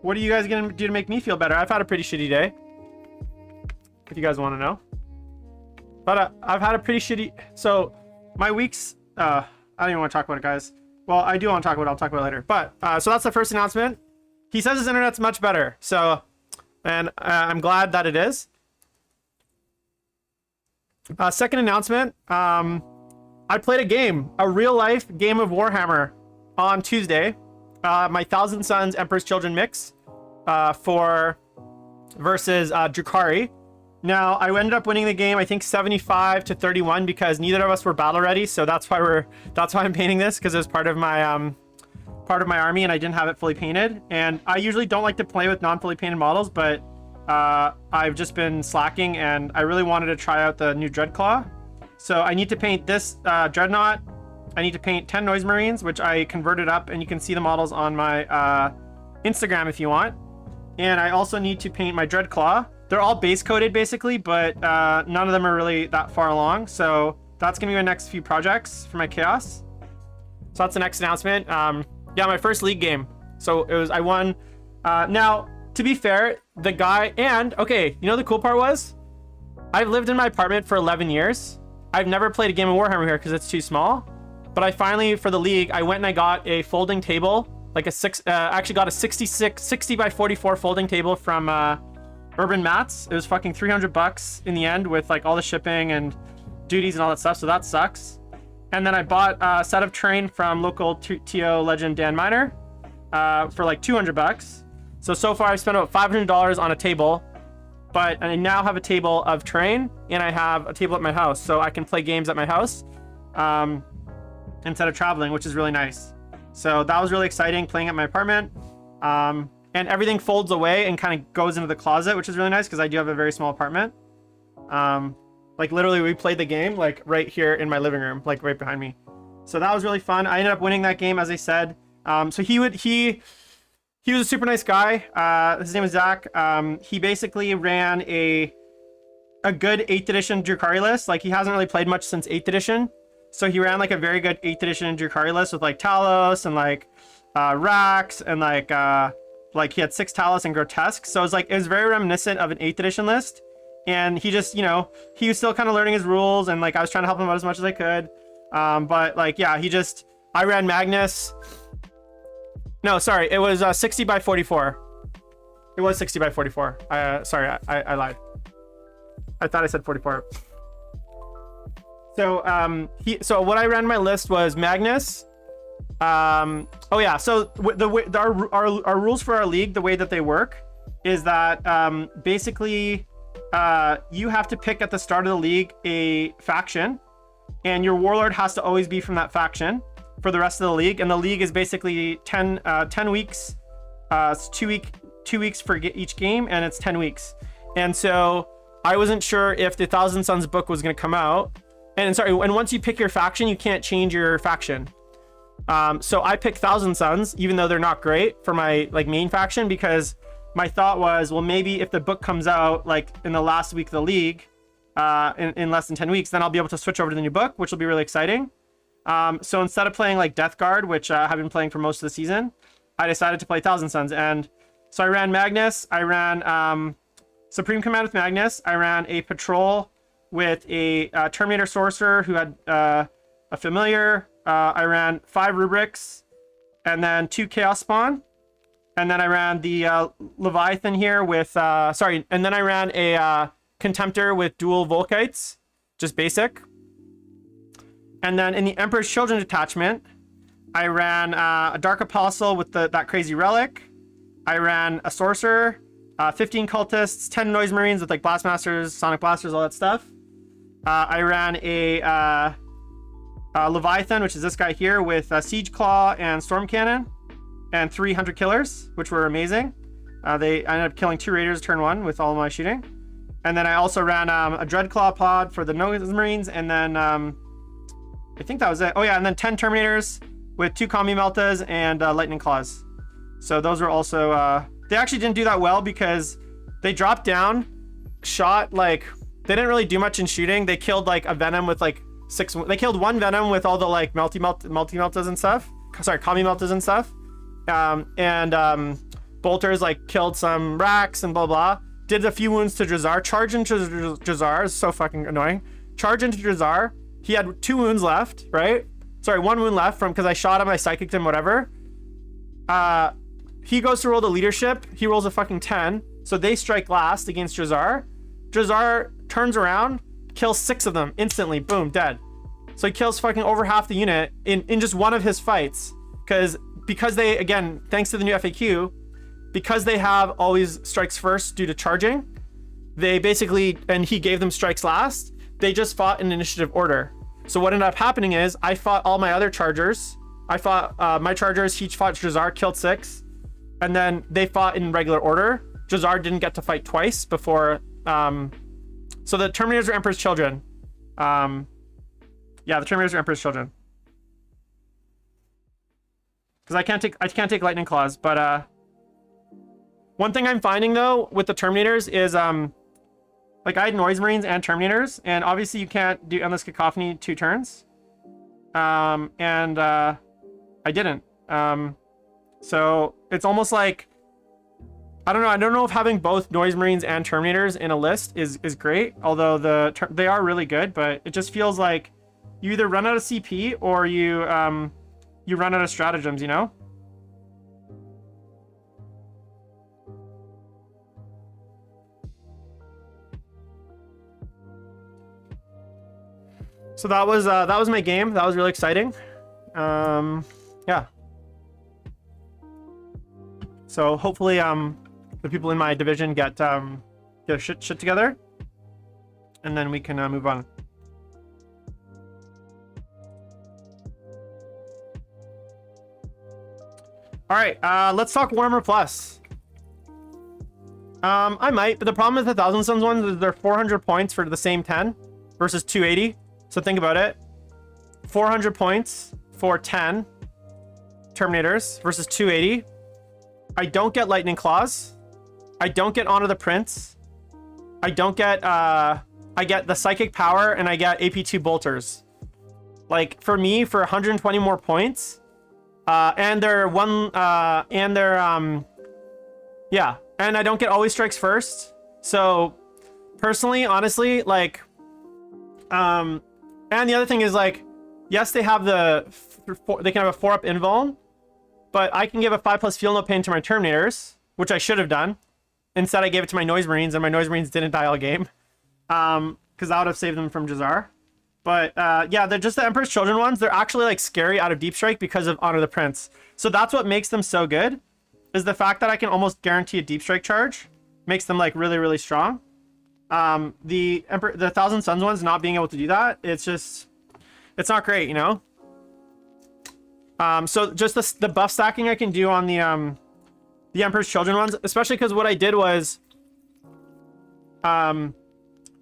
What are you guys gonna do to make me feel better? I've had a pretty shitty day, if you guys want to know. But I've had a pretty shitty... So, my weeks... I don't even want to talk about it, guys. Well, I do want to talk about it. I'll talk about it later. But, so that's the first announcement. He says his internet's much better. So, and I'm glad that it is. Second announcement, I played a game, a real-life game of Warhammer on Tuesday. My Thousand Sons Emperor's Children mix versus Drukhari. Now, I ended up winning the game, I think 75-31, because neither of us were battle ready. So that's why I'm painting this, because it was part of my army and I didn't have it fully painted. And I usually don't like to play with non-fully painted models, but I've just been slacking and I really wanted to try out the new Dreadclaw. So I need to paint this Dreadnought. I need to paint 10 Noise Marines, which I converted up, and you can see the models on my Instagram if you want. And I also need to paint my Dreadclaw. They're all base coated basically, but none of them are really that far along. So that's gonna be my next few projects for my Chaos. So that's the next announcement. Yeah, my first league game. So I won. Now, to be fair, the guy, and okay, the cool part was, I've lived in my apartment for 11 years. I've never played a game of Warhammer here because it's too small. But I finally, for the league, I went and I got a folding table, like actually got a 60 by 44 folding table from Urban Mats. It was fucking $300 in the end with like all the shipping and duties and all that stuff. So that sucks. And then I bought a set of terrain from local TO legend Dan Miner for like $200. So far I've spent about $500 on a table, but I now have a table of terrain and I have a table at my house, so I can play games at my house instead of traveling, which is really nice. So that was really exciting, playing at my apartment. And everything folds away and kind of goes into the closet, which is really nice because I do have a very small apartment. Like literally we played the game like right here in my living room, like right behind me. So that was really fun. I ended up winning that game, as I said. So he was a super nice guy. His name is Zach. He basically ran a good 8th edition Drukhari list. Like he hasn't really played much since 8th edition. So he ran like a very good 8th edition Drukhari list with like Talos and like Rax and like he had 6 Talos and Grotesque. So it was very reminiscent of an 8th edition list. And he just, he was still kind of learning his rules, and like I was trying to help him out as much as I could. But like, yeah, I ran Magnus. No, sorry, it was 60 by 44. It was 60 by 44. Sorry, I lied. I thought I said 44. So so what I ran my list was Magnus. Oh yeah, so the way our rules for our league, the way that they work is that basically you have to pick at the start of the league a faction, and your warlord has to always be from that faction for the rest of the league. And the league is basically 10 weeks, 2 weeks for each game, and it's 10 weeks. And so I wasn't sure if the Thousand Sons book was going to come out. And once you pick your faction, you can't change your faction. So I picked Thousand Sons, even though they're not great for my like main faction, because my thought was, well, maybe if the book comes out like in the last week of the league, in less than 10 weeks, then I'll be able to switch over to the new book, which will be really exciting. So instead of playing like Death Guard, which I've been playing for most of the season, I decided to play Thousand Sons. And so I ran Magnus, I ran Supreme Command with Magnus, I ran a patrol with a Terminator Sorcerer who had a familiar. I ran 5 rubrics and then 2 Chaos Spawn. And then I ran the Leviathan here with, and then I ran a Contemptor with dual Volkites, just basic. And then in the Emperor's Children detachment, I ran a Dark Apostle with that crazy relic. I ran a Sorcerer, 15 Cultists, 10 Noise Marines with like Blastmasters, Sonic Blasters, all that stuff. I ran a Leviathan, which is this guy here, with Siege Claw and Storm Cannon, and 300 killers, which were amazing. They ended up killing 2 Raiders turn 1 with all of my shooting. And then I also ran a Dreadclaw pod for the Noise Marines, and then I think that was it. Oh yeah, and then 10 Terminators with 2 Combi Meltas and Lightning Claws. So those were also, they actually didn't do that well because they dropped down, shot like, they didn't really do much in shooting. They killed like a Venom with like 6, they killed 1 Venom with all the like multi Meltas and stuff. Sorry, Combi Meltas and stuff. Bolters like killed some Rax and blah blah. Did a few wounds to Drazar. Charge into Drazar is so fucking annoying. Charge into Drazar. He had 2 wounds left, right? Sorry, 1 wound left from because I shot him, I psychicked him, whatever. He goes to roll the leadership. He rolls a fucking 10. So they strike last against Drazar. Drazar turns around, kills 6 of them instantly. Boom, dead. So he kills fucking over half the unit in just one of his fights. Because they, again, thanks to the new FAQ, because they have always strikes first due to charging, they basically, and he gave them strikes last, they just fought in initiative order. So what ended up happening is I fought all my other chargers. I fought my chargers, each fought Drazar, killed 6. And then they fought in regular order. Drazar didn't get to fight twice before. So the Terminators are Emperor's Children. Yeah, the Terminators are Emperor's Children. Because I can't take Lightning Claws, but one thing I'm finding though with the Terminators is like I had Noise Marines and Terminators, and obviously you can't do Endless Cacophony 2 turns. I didn't. So it's almost like I don't know if having both Noise Marines and Terminators in a list is great, although they are really good, but it just feels like you either run out of CP or you run out of stratagems, you know? So that was my game. That was really exciting. Yeah. So hopefully the people in my division get their shit together, and then we can move on. All right, let's talk Warhammer Plus. I might, but the problem with the Thousand Sons ones is they're 400 points for the same 10 versus 280. So think about it. 400 points for 10 Terminators versus 280. I don't get Lightning Claws. I don't get Honor the Prince. I don't get, I get the Psychic Power, and I get AP2 Bolters. Like for me, for 120 more points, and they're yeah, and I don't get always strikes first. So personally, honestly, like, and the other thing is like, yes, they have they can have a 4-up invuln, but I can give a 5+ feel no pain to my Terminators, which I should have done. Instead, I gave it to my Noise Marines, and my Noise Marines didn't die all game, because that would have saved them from Jazar. But yeah, they're just the Emperor's Children ones. They're actually like scary out of Deep Strike because of Honor the Prince. So that's what makes them so good, is the fact that I can almost guarantee a Deep Strike charge makes them like really, really strong. The Thousand Suns ones not being able to do that, it's not great, you know. So just the buff stacking I can do on the Emperor's Children ones, especially because what I did was turn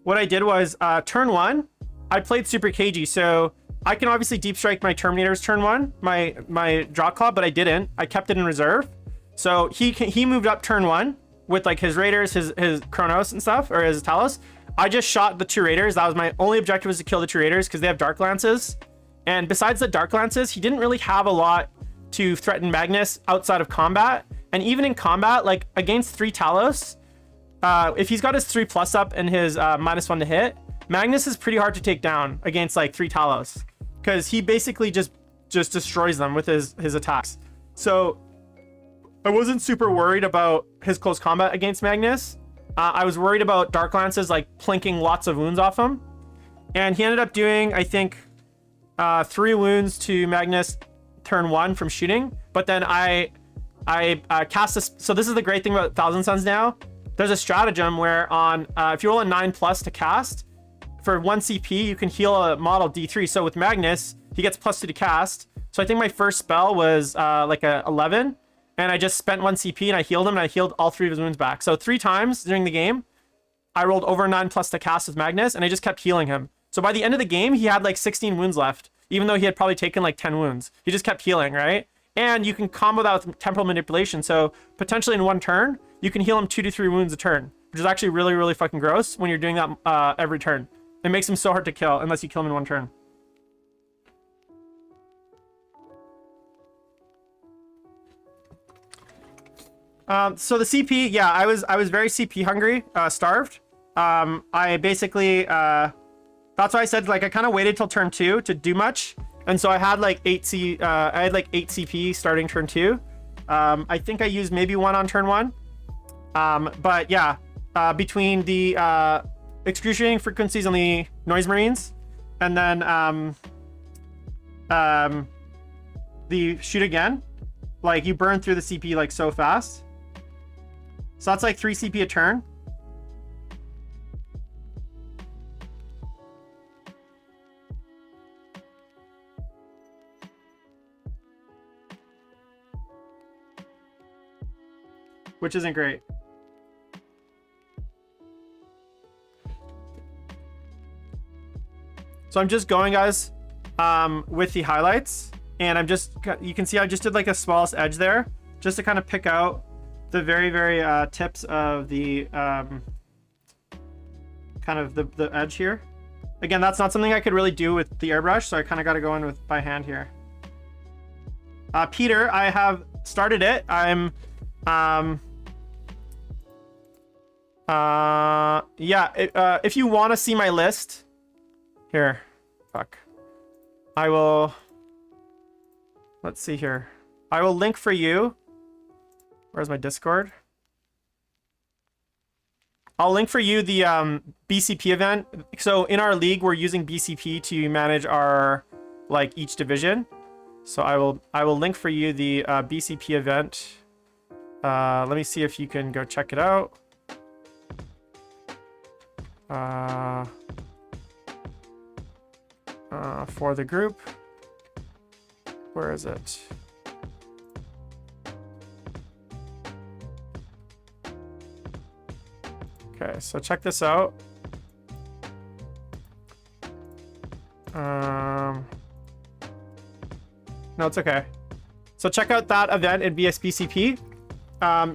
1 I played super cagey, so I can obviously deep strike my Terminators turn 1, my draw claw, but I didn't. I kept it in reserve. So he moved up turn 1 with like his Raiders, his Chronos and stuff, or his Talos. I just shot the 2 Raiders. That was my only objective, was to kill the 2 Raiders because they have Dark Lances. And besides the Dark Lances, he didn't really have a lot to threaten Magnus outside of combat. And even in combat, like against 3 Talos, if he's got his 3+ up and his -1 to hit, Magnus is pretty hard to take down against like 3 Talos, because he basically just destroys them with his attacks. So I wasn't super worried about his close combat against Magnus. I was worried about Dark Lances like plinking lots of wounds off him, and he ended up doing, I think, 3 wounds to Magnus turn 1 from shooting. But then I cast this. So this is the great thing about Thousand Suns now. There's a stratagem where on if you roll a 9+ to cast, for 1 CP, you can heal a model D3. So with Magnus, he gets +2 to cast. So I think my first spell was like a 11, and I just spent 1 CP and I healed him, and I healed all 3 of his wounds back. So 3 times during the game, I rolled over 9+ to cast with Magnus, and I just kept healing him. So by the end of the game, he had like 16 wounds left, even though he had probably taken like 10 wounds. He just kept healing, right? And you can combo that with temporal manipulation. So potentially in 1 turn, you can heal him 2 to 3 wounds a turn, which is actually really, really fucking gross when you're doing that every turn. It makes him so hard to kill unless you kill him in 1 turn. So the CP, yeah, I was very CP hungry, starved. I basically, that's why I said, like, I kind of waited till turn 2 to do much. And so I had like 8 CP starting turn 2. I think I used maybe 1 on turn 1. But yeah, between the excruciating frequencies on the Noise Marines, and then the shoot again, like you burn through the CP like so fast. So that's like 3 CP a turn. Which isn't great. So I'm just going, guys, with the highlights, and you can see I just did like a smallest edge there, just to kind of pick out the very, very tips of the kind of the edge here. Again, that's not something I could really do with the airbrush, so I kind of got to go in with by hand here. Peter, I have started it. I'm yeah, if you want to see my list here, fuck, I will, let's see here, I will link for you. Where's my Discord? I'll link for you the BCP event. So in our league, we're using BCP to manage our like each division. So I will link for you the BCP event. Let me see if you can go check it out. For the group, where is it? Okay, so check this out. No, it's okay. So check out that event in BSBCP.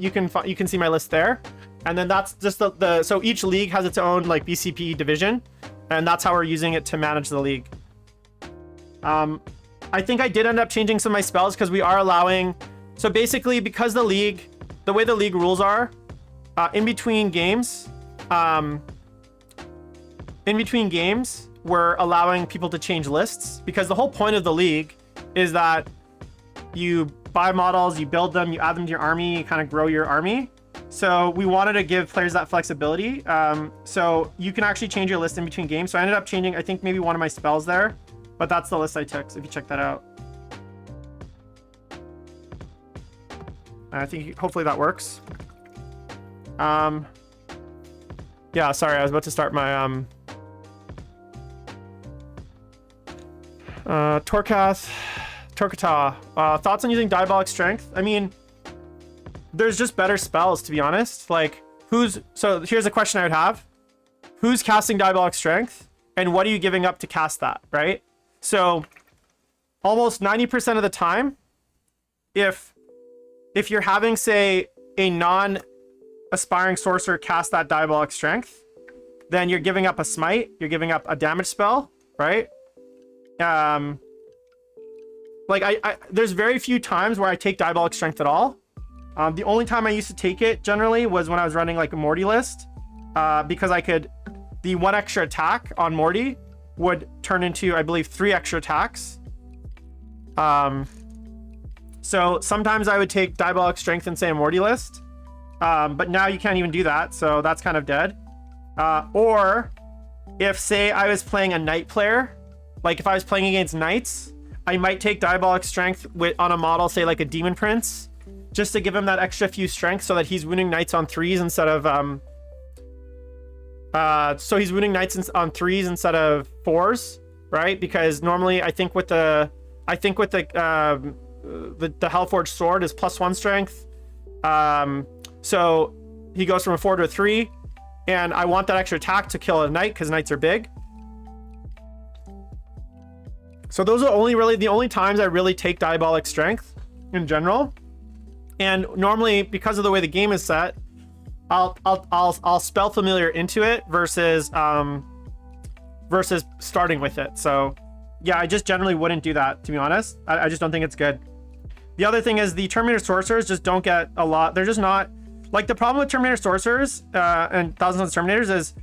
You can see my list there, and then that's just the so each league has its own like BCP division, and that's how we're using it to manage the league. I think I did end up changing some of my spells because we are allowing. So basically, because the way the league rules are, in between games, we're allowing people to change lists, because the whole point of the league is that you buy models, you build them, you add them to your army, you kind of grow your army. So we wanted to give players that flexibility. So you can actually change your list in between games. So I ended up changing, I think, maybe one of my spells there, but that's the list I took. So if you check that out, I think hopefully that works. Yeah, sorry, I was about to start my Torkata. Thoughts on using Diabolic Strength? I mean, there's just better spells, to be honest. Like, so here's a question I would have. Who's casting Diabolic Strength, and what are you giving up to cast that, right? So almost 90% of the time, if you're having, say, a non-aspiring sorcerer cast that Diabolic Strength, then you're giving up a smite, you're giving up a damage spell, right? Like there's very few times where I take Diabolic Strength at all. The only time I used to take it generally was when I was running like a Morty list, because the 1 extra attack on Morty would turn into, I believe, 3 extra attacks. So sometimes I would take Diabolic Strength in, say, a Morty list, but now you can't even do that, so that's kind of dead. Or if, say, I was playing a Knight player, like if I was playing against Knights, I might take Diabolic Strength on a model, say like a Demon Prince, just to give him that extra few strength so that he's wounding Knights on 3s instead of so he's wounding Knights on 3s instead of 4s, right? Because normally I think with the Hellforged Sword is +1 strength, so he goes from a 4 to a 3, and I want that extra attack to kill a Knight because Knights are big. So those are the only times I really take Diabolic Strength in general. And normally, because of the way the game is set, I'll spell familiar into it versus starting with it. So yeah, I just generally wouldn't do that, to be honest. I just don't think it's good. The other thing is the Terminator Sorcerers just don't get a lot. They're just not, like, the problem with Terminator Sorcerers and Thousands of Terminators is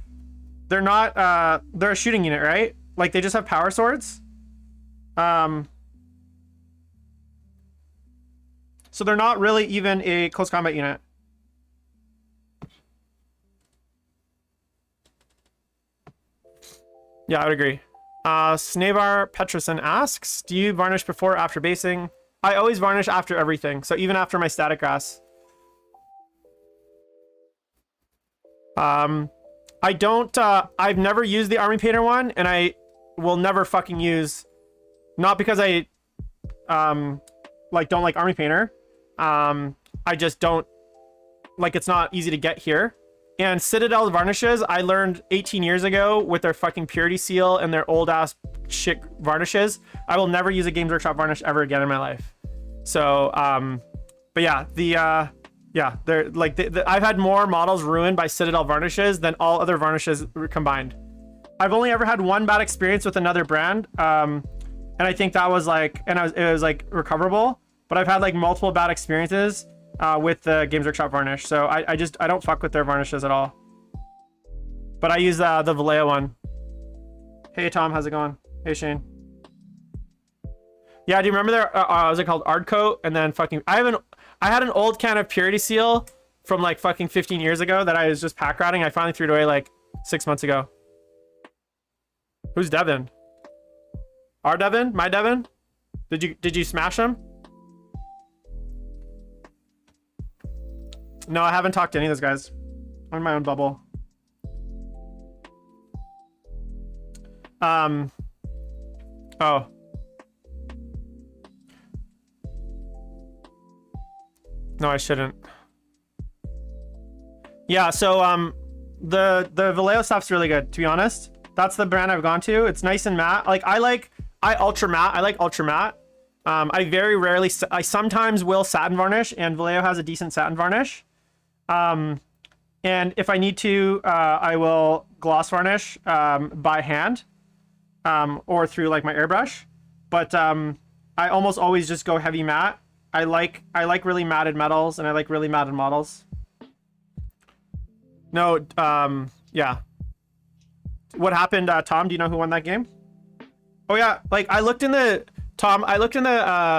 they're not, they're a shooting unit, right? Like, they just have power swords. So they're not really even a close combat unit. Yeah, I would agree. Snavar Peterson asks, do you varnish before or after basing? I always varnish after everything, so even after my static grass. I don't, I've never used the Army Painter one, and I will never fucking use, not because I, like, don't like Army Painter. I just don't, like, it's not easy to get here. And Citadel varnishes, I learned 18 years ago with their fucking Purity Seal and their old ass shit varnishes. I will never use a Games Workshop varnish ever again in my life. So, but yeah, they're like, I've had more models ruined by Citadel varnishes than all other varnishes combined. I've only ever had one bad experience with another brand. And I think that was like, it was like recoverable, but I've had like multiple bad experiences with the Games Workshop varnish. So I don't fuck with their varnishes at all. But I use the Vallejo one. Hey Tom, how's it going? Hey Shane. Yeah, do you remember their was it called Ardcoat? And then fucking I had an old can of Purity Seal from like fucking 15 years ago that I was just pack routing. I finally threw it away like 6 months ago. Who's Devin? Our Devin? My Devin? Did you smash him? No, I haven't talked to any of those guys. I'm in my own bubble. Oh. No, I shouldn't. Yeah, so the Vallejo stuff's really good, to be honest. That's the brand I've gone to. It's nice and matte. Like I like ultra matte. I very rarely, I sometimes will satin varnish, and Vallejo has a decent satin varnish. And if I need to, I will gloss varnish by hand, or through like my airbrush. but I almost always just go heavy matte. I like really matted metals, and I like really matted models. No, yeah. What happened, Tom? Do you know who won that game? Oh yeah, like I looked in the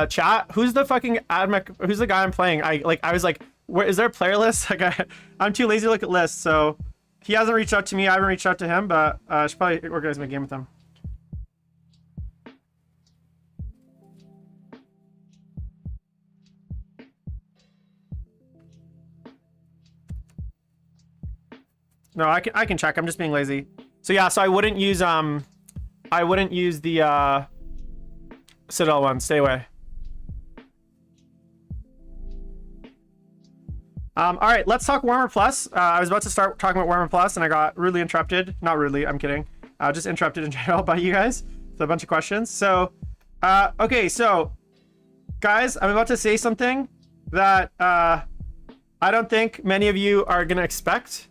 chat. Who's the fucking admin? Who's the guy I'm playing? I was like, where is there a player list? Like I'm too lazy to look at lists, so he hasn't reached out to me. I haven't reached out to him, but I should probably organize my game with him. No, I can check. I'm just being lazy. So yeah, so I wouldn't use the Citadel one. Stay away. All right, let's talk Warhammer Plus. I was about to start talking about Warhammer Plus, and I got rudely interrupted. Not rudely, I'm kidding. Just interrupted in general by you guys. So a bunch of questions. So, okay, so guys, I'm about to say something that I don't think many of you are gonna expect,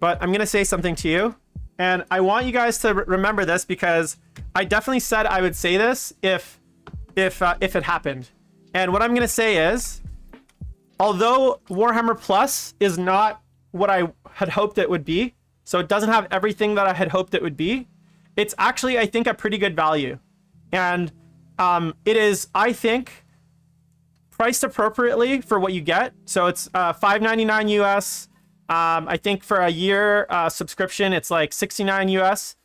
but I'm gonna say something to you, and I want you guys to remember this because I definitely said I would say this if it happened. And what I'm gonna say is, although Warhammer Plus is not what I had hoped it would be, so it doesn't have everything that I had hoped it would be, it's actually, I think, a pretty good value. And it is, I think, priced appropriately for what you get. So it's $5.99 US. I think for a year subscription, it's like $69 US.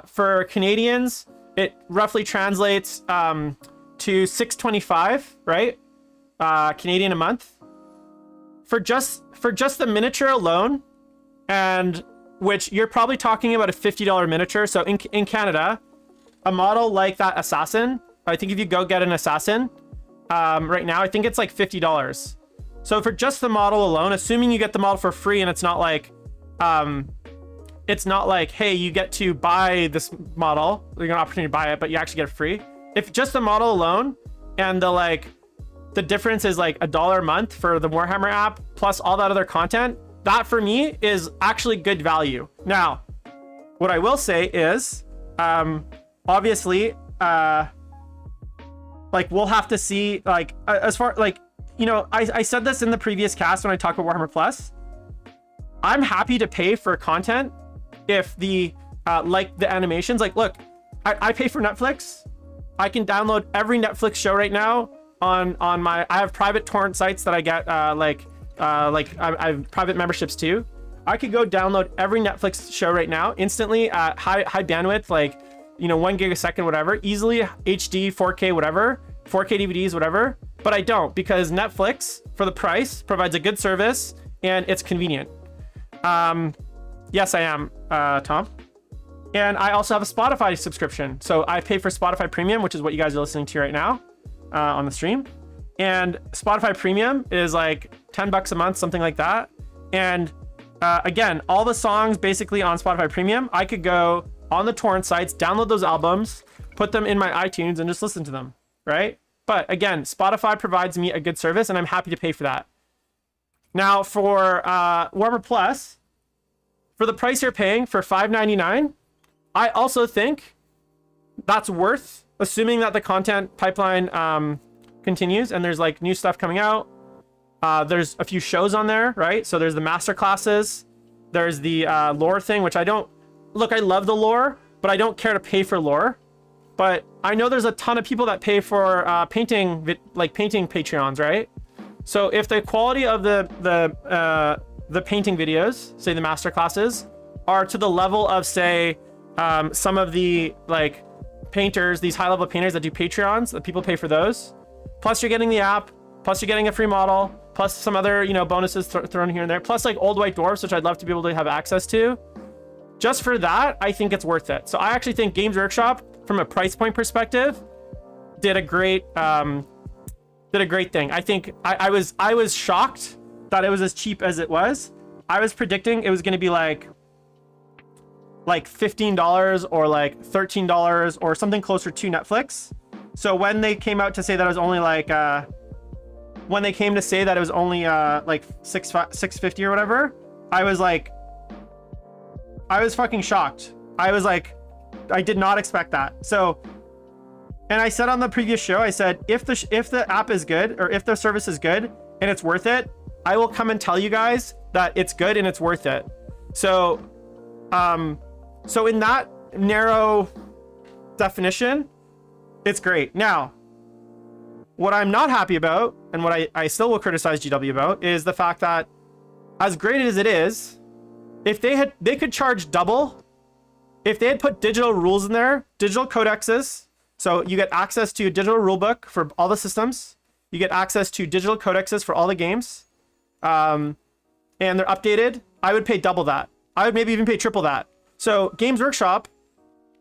For Canadians, it roughly translates to $6.25, right? Canadian a month for just the miniature alone, and which you're probably talking about a $50 miniature. So in Canada, a model like that assassin, I think if you go get an assassin right now, I think it's like $50. So for just the model alone, assuming you get the model for free, and it's not like hey, you get to buy this model, you get an opportunity to buy it, but you actually get it free. If just the model alone, and the difference is like $1 a month for the Warhammer app plus all that other content, that for me is actually good value. Now, what I will say is, obviously, like we'll have to see, like as far like, you know, I said this in the previous cast when I talked about Warhammer Plus. I'm happy to pay for content if the like the animations, like look, I pay for Netflix. I can download every Netflix show right now on my, I have private torrent sites that I get I have private memberships too. I could go download every Netflix show right now instantly at high bandwidth, like, you know, 1 gig a second, whatever, easily HD, 4K, whatever, 4K DVDs, whatever. But I don't, because Netflix, for the price, provides a good service and it's convenient. Yes, I am, Tom. And I also have a Spotify subscription. So I pay for Spotify Premium, which is what you guys are listening to right now on the stream. And Spotify Premium is like $10 a month, something like that. And again, all the songs basically on Spotify Premium, I could go on the torrent sites, download those albums, put them in my iTunes, and just listen to them, right? But again, Spotify provides me a good service, and I'm happy to pay for that. Now, for Warhammer Plus, for the price you're paying for $5.99, I also think that's worth, assuming that the content pipeline continues and there's like new stuff coming out. There's a few shows on there, right? So there's the master classes, there's the lore thing, which I don't look, I love the lore, but I don't care to pay for lore. But I know there's a ton of people that pay for painting Patreons, right? So if the quality of the painting videos, say the master classes, are to the level of, say, some of the like painters, these high level painters that do Patreons, that people pay for those, plus you're getting the app, plus you're getting a free model, plus some other, you know, bonuses thrown here and there, plus like old white dwarfs, which I'd love to be able to have access to. Just for that, I think it's worth it. So I actually think Games Workshop, from a price point perspective, did a great thing. I think I was shocked that it was as cheap as it was. I was predicting it was going to be like $15 or like $13 or something closer to Netflix. So when they came out to say that it was only like when they came to say that it was only like $650 or whatever, I was fucking shocked. I was like, I did not expect that. So And I said on the previous show, I said, if the app is good, or if the service is good and it's worth it, I will come and tell you guys that it's good and it's worth it. So, so in that narrow definition, it's great. Now, what I'm not happy about, and what I still will criticize GW about, is the fact that as great as it is, if they could charge double, if they had put digital rules in there, digital codexes, so you get access to a digital rulebook for all the systems, you get access to digital codexes for all the games, and they're updated, I would pay double that. I would maybe even pay triple that. So Games Workshop,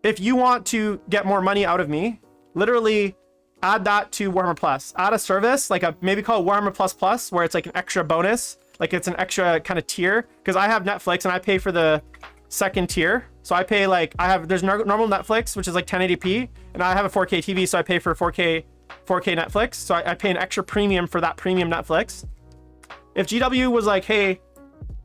if you want to get more money out of me, literally add that to Warhammer Plus. Add a service, like maybe call it Warhammer Plus Plus, where it's like an extra bonus, like it's an extra kind of tier. Because I have Netflix and I pay for the second tier. So I pay like, there's normal Netflix, which is like 1080p, and I have a 4K TV, so I pay for 4K Netflix. So I pay an extra premium for that premium Netflix. If GW was like, hey,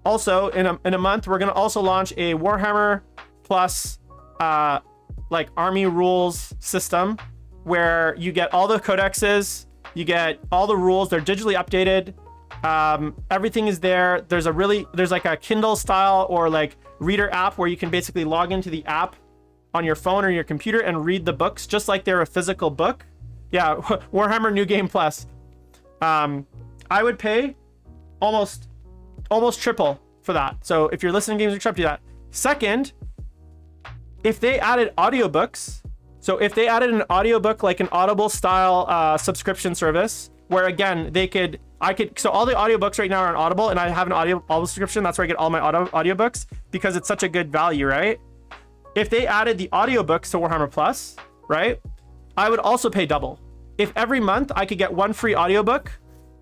also in a month, we're gonna also launch a Warhammer Plus like army rules system, where you get all the codexes, you get all the rules, they're digitally updated, everything is there. There's like a Kindle style or like reader app where you can basically log into the app on your phone or your computer and read the books just like they're a physical book. Yeah, Warhammer New Game Plus. I would pay almost triple for that. So if you're listening to Games Workshop, do that. Second, if they added audiobooks, so if they added an audiobook, like an Audible style subscription service, where again, so all the audiobooks right now are on Audible, and I have an Audible subscription. That's where I get all my audiobooks because it's such a good value, right? If they added the audiobooks to Warhammer Plus, right, I would also pay double. If every month I could get one free audiobook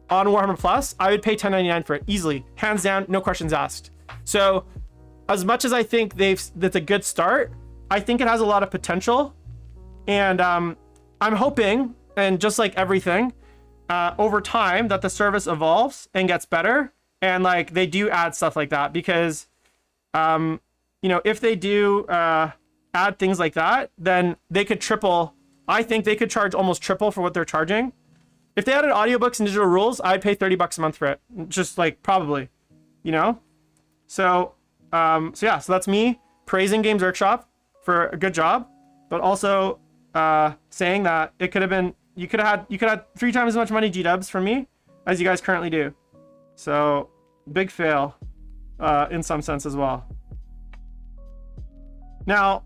on Warhammer Plus, I would pay $10.99 for it easily, hands down, no questions asked. So as much as I think that's a good start, I think it has a lot of potential. And I'm hoping, and just like everything, over time that the service evolves and gets better, and like they do add stuff like that, because if they do add things like that, then they could triple. I think they could charge almost triple for what they're charging. If they added audiobooks and digital rules, I'd pay $30 a month for it, just like probably, so yeah, so that's me praising Games Workshop for a good job, but also saying that it could have been, you could have had 3 times as much money, G-dubs, from me as you guys currently do. So big fail in some sense as well. Now,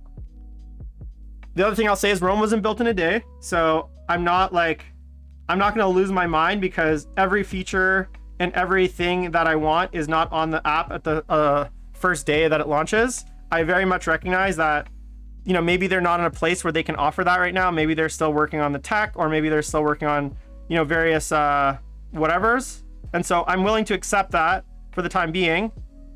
the other thing I'll say is Rome wasn't built in a day. So I'm not going to lose my mind because every feature and everything that I want is not on the app at the first day that it launches. I very much recognize that, maybe they're not in a place where they can offer that right now. Maybe they're still working on the tech, or maybe they're still working on, various whatevers. And so I'm willing to accept that for the time being.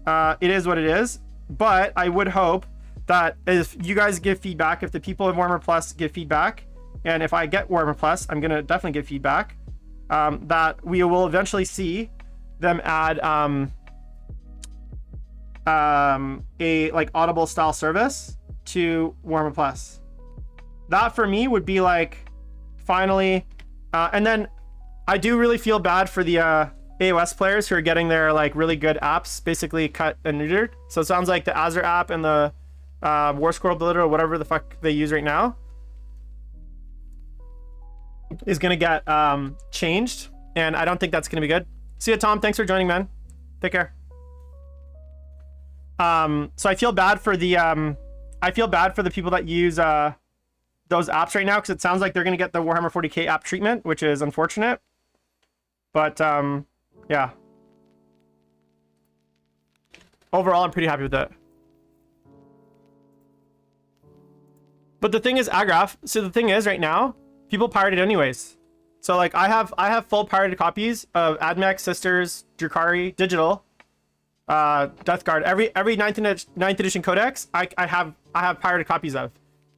It is what it is. But I would hope that if you guys give feedback, if the people of Warhammer Plus give feedback, and if I get Warhammer Plus, I'm going to definitely give feedback, that we will eventually see them add a like Audible style service to Warhammer Plus. That for me would be like finally, and then I do really feel bad for the AOS players who are getting their like really good apps basically cut and neutered. So it sounds like the Azure app and the War Scroll Builder or whatever the fuck they use right now is gonna get changed, and I don't think that's gonna be good. See ya, Tom. Thanks for joining, man. Take care. So I feel bad for the people that use those apps right now, because it sounds like they're gonna get the Warhammer 40k app treatment, which is unfortunate. But yeah. Overall, I'm pretty happy with it. But the thing is, Agraf, so the thing is right now, people pirate it anyways. So like I have full pirated copies of Admech, Sisters, Drukari, Digital, Death Guard, every 9th edition codex I have pirated copies of,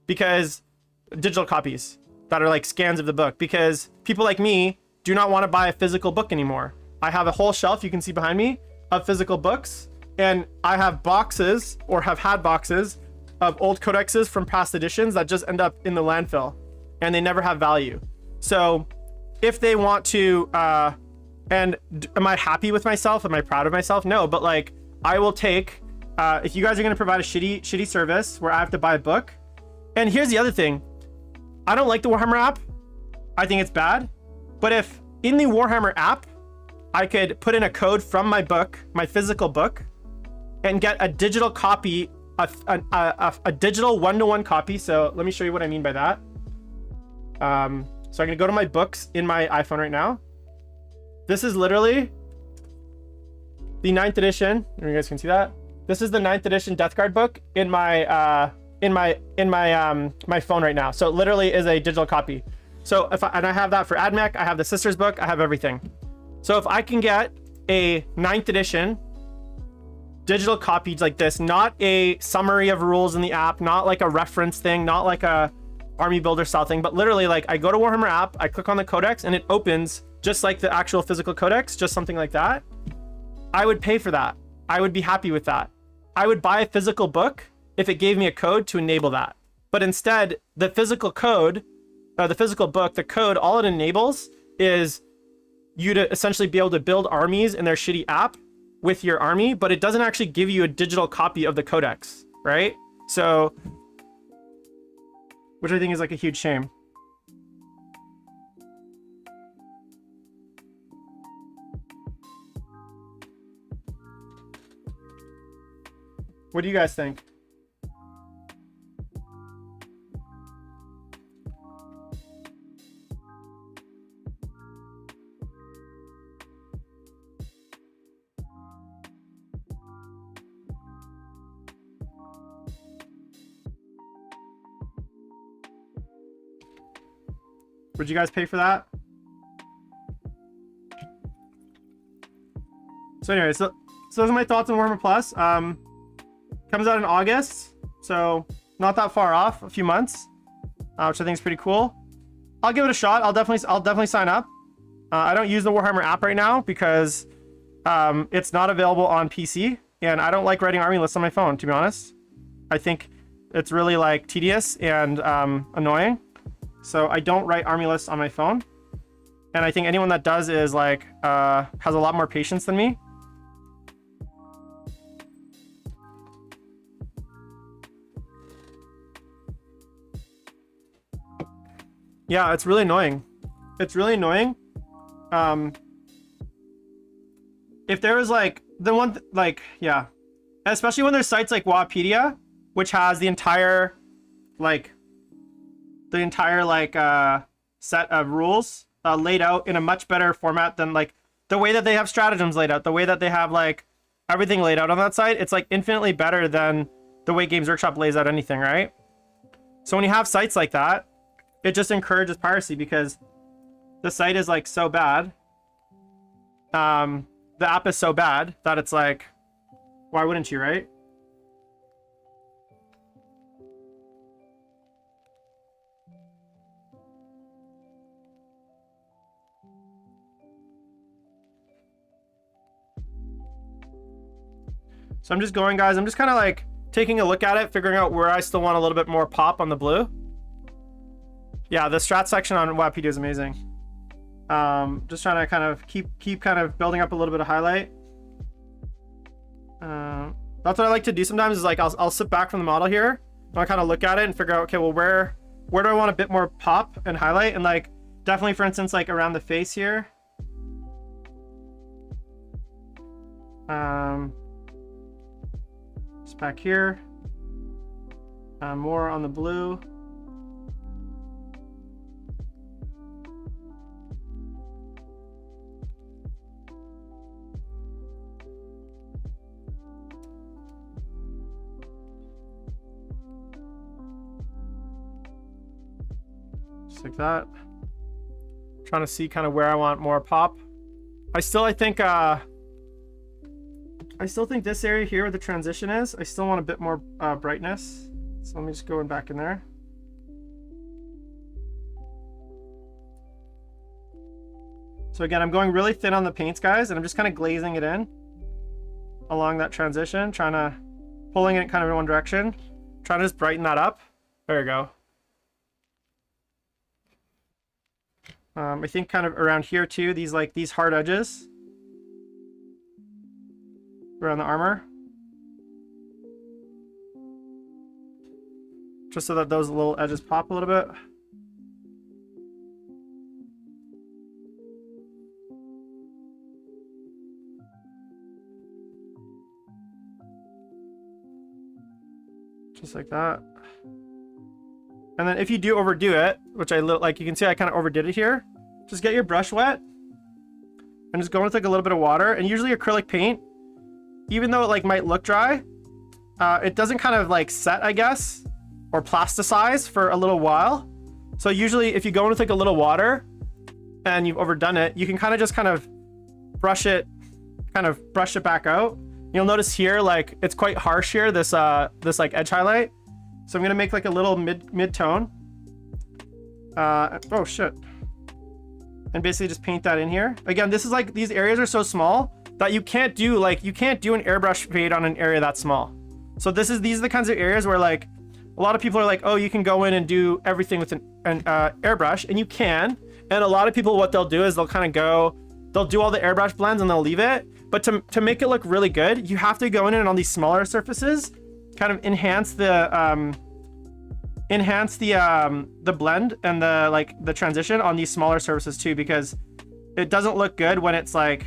because digital copies that are like scans of the book, because people like me do not want to buy a physical book anymore. I have a whole shelf, you can see behind me, of physical books, and I have boxes, or have had boxes, of old codexes from past editions that just end up in the landfill. and they never have value. So if they want to, am I happy with myself? Am I proud of myself? No, but like I will take, if you guys are going to provide a shitty service where I have to buy a book. And here's the other thing. I don't like the Warhammer app. I think it's bad. But if in the Warhammer app, I could put in a code from my book, my physical book, and get a digital copy, a digital one-to-one copy. So let me show you what I mean by that. So I'm gonna go to my books in my iPhone right now. This is literally the 9th edition. You guys can see that. This is the 9th edition Death Guard book in my my phone right now. So it literally is a digital copy. So and I have that for AdMech, I have the Sisters book, I have everything. So if I can get a 9th edition digital copy like this, not a summary of rules in the app, not like a reference thing, not like a army builder style thing, but literally like I go to Warhammer app, I click on the codex and it opens just like the actual physical codex, just something like that. I would pay for that. I would be happy with that. I would buy a physical book if it gave me a code to enable that. But instead, the physical code, the physical book, the code, all it enables is you to essentially be able to build armies in their shitty app with your army, but it doesn't actually give you a digital copy of the codex, right? So, which I think is like a huge shame. What do you guys think? Would you guys pay for that? So anyway, so those are my thoughts on Warhammer Plus. Comes out in August, so not that far off, a few months, which I think is pretty cool. I'll give it a shot. I'll definitely sign up. I don't use the Warhammer app right now because it's not available on PC, and I don't like writing army lists on my phone, to be honest. I think it's really like tedious and annoying. So I don't write army lists on my phone. And I think anyone that does is like, has a lot more patience than me. Yeah, it's really annoying. It's really annoying. If there was like the one, yeah, especially when there's sites like Wikipedia, which has the entire set of rules laid out in a much better format than like the way that they have stratagems laid out, the way that they have like everything laid out on that site. It's like infinitely better than the way Games Workshop lays out anything, right? So when you have sites like that, it just encourages piracy because the site is like so bad. The app is so bad that it's like, why wouldn't you, right? So I'm just going, guys. I'm just kind of like taking a look at it, figuring out where I still want a little bit more pop on the blue. Yeah, the strat section on Wikipedia is amazing. Just trying to kind of keep kind of building up a little bit of highlight. That's what I like to do sometimes is like I'll sit back from the model here and I'll kind of look at it and figure out, okay, well, where do I want a bit more pop and highlight? And like definitely, for instance, like around the face here. Just back here. More on the blue. Just like that. Trying to see kind of where I want more pop. I think this area here where the transition is, I still want a bit more brightness. So let me just go back in there. So again, I'm going really thin on the paints, guys, and I'm just kind of glazing it in along that transition, pulling it kind of in one direction, trying to just brighten that up. There we go. I think kind of around here too, these hard edges around the armor. Just so that those little edges pop a little bit. Just like that. And then if you do overdo it, which like you can see I kind of overdid it here, just get your brush wet and just go with like a little bit of water. And usually acrylic paint, even though it like might look dry, it doesn't kind of like set, I guess, or plasticize for a little while. So usually if you go in with like a little water and you've overdone it, you can kind of just brush it back out. You'll notice here, like it's quite harsh here, this like edge highlight. So I'm gonna make like a little mid-tone. Oh shit. And basically just paint that in here. Again, this is like, these areas are so small that you can't do an airbrush fade on an area that small. So these are the kinds of areas where like, a lot of people are like, oh, you can go in and do everything with an airbrush, and you can. And a lot of people, what they'll do is they'll do all the airbrush blends and they'll leave it. But to make it look really good, you have to go in and on these smaller surfaces, kind of enhance the blend and the transition on these smaller surfaces too, because it doesn't look good when it's like,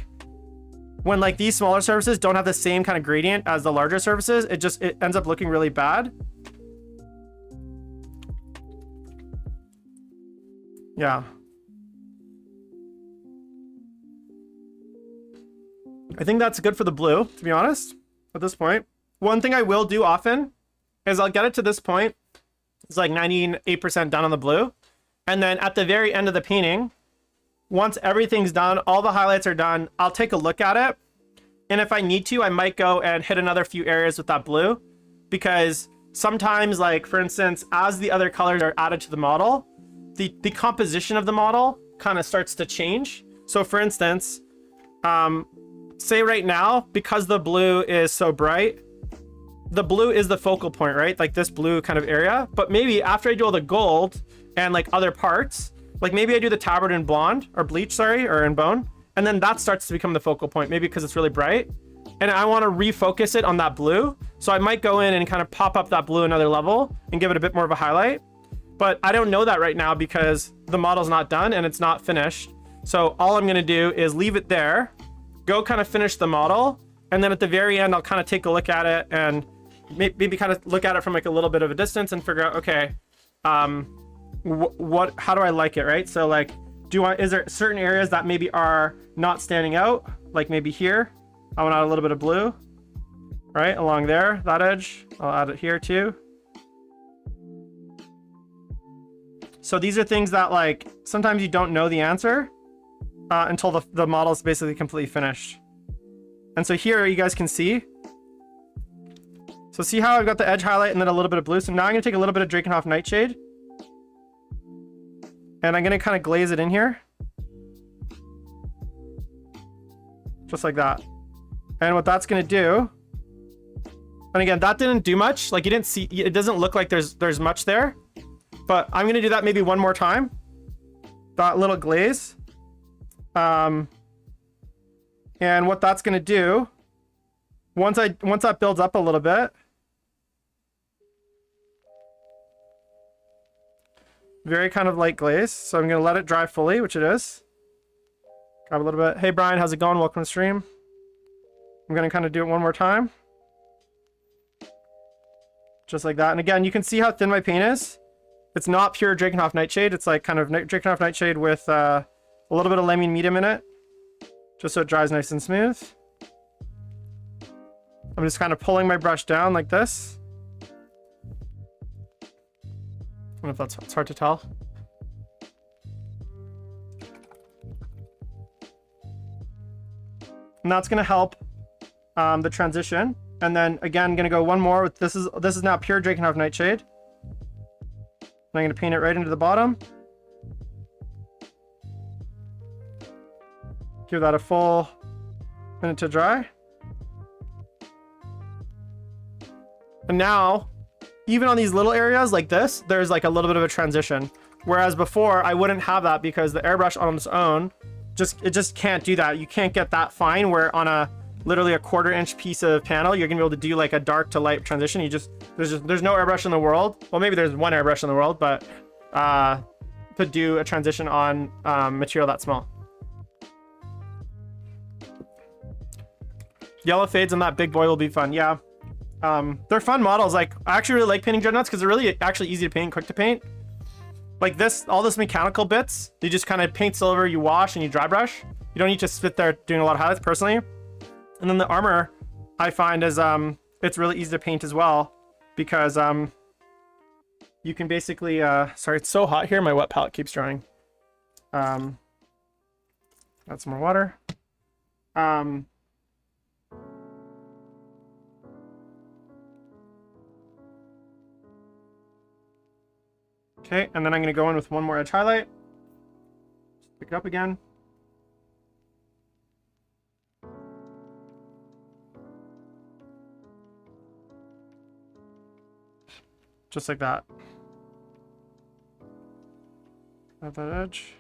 when like these smaller surfaces don't have the same kind of gradient as the larger surfaces, it ends up looking really bad. Yeah. I think that's good for the blue, to be honest, at this point. One thing I will do often is I'll get it to this point. It's like 98% done on the blue. And then at the very end of the painting, once everything's done, all the highlights are done, I'll take a look at it. And if I need to, I might go and hit another few areas with that blue, because sometimes, like for instance, as the other colors are added to the model, the composition of the model kind of starts to change. So for instance, say right now, because the blue is so bright, the blue is the focal point, right? Like this blue kind of area. But maybe after I do all the gold and like other parts, like maybe I do the tabard in blonde or bleach, sorry, or in bone, and then that starts to become the focal point, maybe because it's really bright. And I want to refocus it on that blue. So I might go in and kind of pop up that blue another level and give it a bit more of a highlight. But I don't know that right now because the model's not done and it's not finished. So all I'm going to do is leave it there, go kind of finish the model, and then at the very end, I'll kind of take a look at it and maybe kind of look at it from like a little bit of a distance and figure out, okay, how do I like it, right? So like, is there certain areas that maybe are not standing out? Like maybe here, I want to add a little bit of blue, right? Along there, that edge, I'll add it here too. So these are things that like, sometimes you don't know the answer until the model is basically completely finished. And so here you guys can see. So see how I've got the edge highlight and then a little bit of blue. So now I'm gonna take a little bit of Drakenhof Nightshade. And I'm gonna kind of glaze it in here. Just like that. And what that's gonna do, and again, that didn't do much. Like you didn't see, it doesn't look like there's much there. But I'm gonna do that maybe one more time. That little glaze. And what that's gonna do, once that builds up a little bit, very kind of light glaze. So I'm gonna let it dry fully, which it is. Grab a little bit. Hey Brian, how's it going? Welcome to the stream. I'm gonna kind of do it one more time. Just like that. And again, you can see how thin my paint is. It's not pure Drakenhof Nightshade. It's like kind of Drakenhof Nightshade with a little bit of Lemon Medium in it. Just so it dries nice and smooth. I'm just kind of pulling my brush down like this. I don't know if it's hard to tell. And that's going to help the transition. And then again, I'm going to go one more with this is now pure Drakenhof Nightshade. And I'm going to paint it right into the bottom. Give that a full minute to dry. And now, even on these little areas like this, there's like a little bit of a transition. Whereas before I wouldn't have that because the airbrush on its own, it just can't do that. You can't get that fine where on a literally a 1/4 inch piece of panel, you're gonna be able to do like a dark to light transition. There's no airbrush in the world. Well, maybe there's one airbrush in the world, but to do a transition on material that small. Yellow fades on that big boy will be fun. Yeah. They're fun models. Like, I actually really like painting dreadnoughts because they're really actually easy to paint, quick to paint. Like this, all this mechanical bits, you just kind of paint silver, you wash, and you dry brush. You don't need to sit there doing a lot of highlights personally. And then the armor, I find is it's really easy to paint as well because you can basically sorry, it's so hot here. My wet palette keeps drying. Add some more water. Okay, and then I'm going to go in with one more edge highlight. Just pick it up again. Just like that. Add that edge.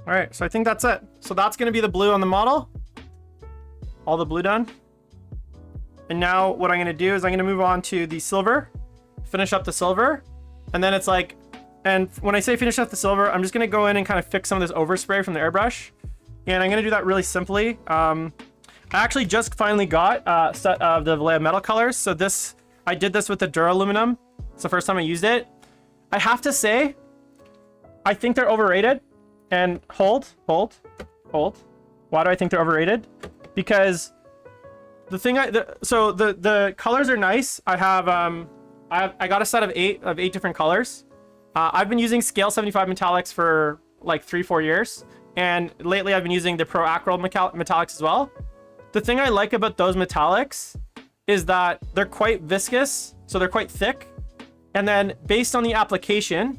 All right, so I think that's it. So that's going to be the blue on the model. All the blue done. And now what I'm going to do is I'm going to move on to the silver, finish up the silver. And then it's like, and when I say finish up the silver, I'm just going to go in and kind of fix some of this overspray from the airbrush. And I'm going to do that really simply. I actually just finally got a set of the Vallejo metal colors. So this, I did this with the Duraluminum. It's the first time I used it. I have to say, I think they're overrated. And hold. Why do I think they're overrated? Because the thing so the colors are nice. I got a set of eight different colors. I've been using scale 75 metallics for like 3-4 years, and lately I've been using the Pro Acryl metallics as well. The thing I like about those metallics is that they're quite viscous, so they're quite thick, and then based on the application,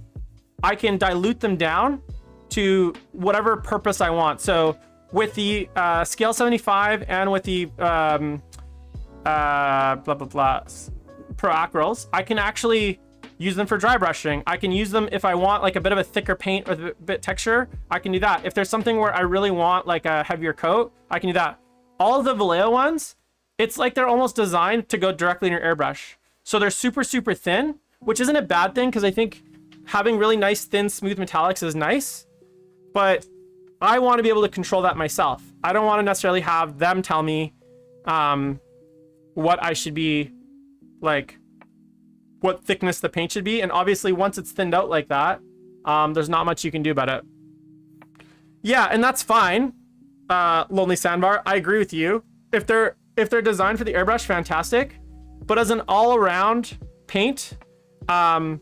I can dilute them down to whatever purpose I want. So with the scale 75 and with the Pro Acryls, I can actually use them for dry brushing. I can use them if I want like a bit of a thicker paint with a bit texture. I can do that. If there's something where I really want like a heavier coat, I can do that. All of the Vallejo ones, it's like they're almost designed to go directly in your airbrush. So they're super, super thin, which isn't a bad thing because I think having really nice, thin, smooth metallics is nice. But I want to be able to control that myself. I don't want to necessarily have them tell me what I should be, like, what thickness the paint should be. And obviously, once it's thinned out like that, there's not much you can do about it. Yeah, and that's fine. Lonely Sandbar, I agree with you. If they're designed for the airbrush, fantastic. But as an all-around paint, it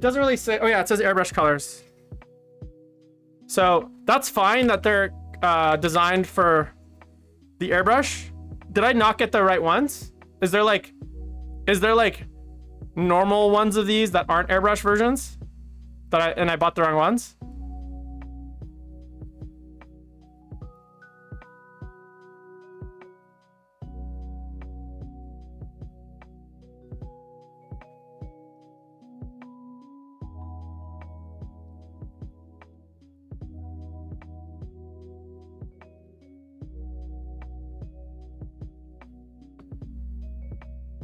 doesn't really say. Oh yeah, it says airbrush colors. So that's fine that they're designed for the airbrush. Did I not get the right ones? Is there like normal ones of these that aren't airbrush versions that I bought the wrong ones?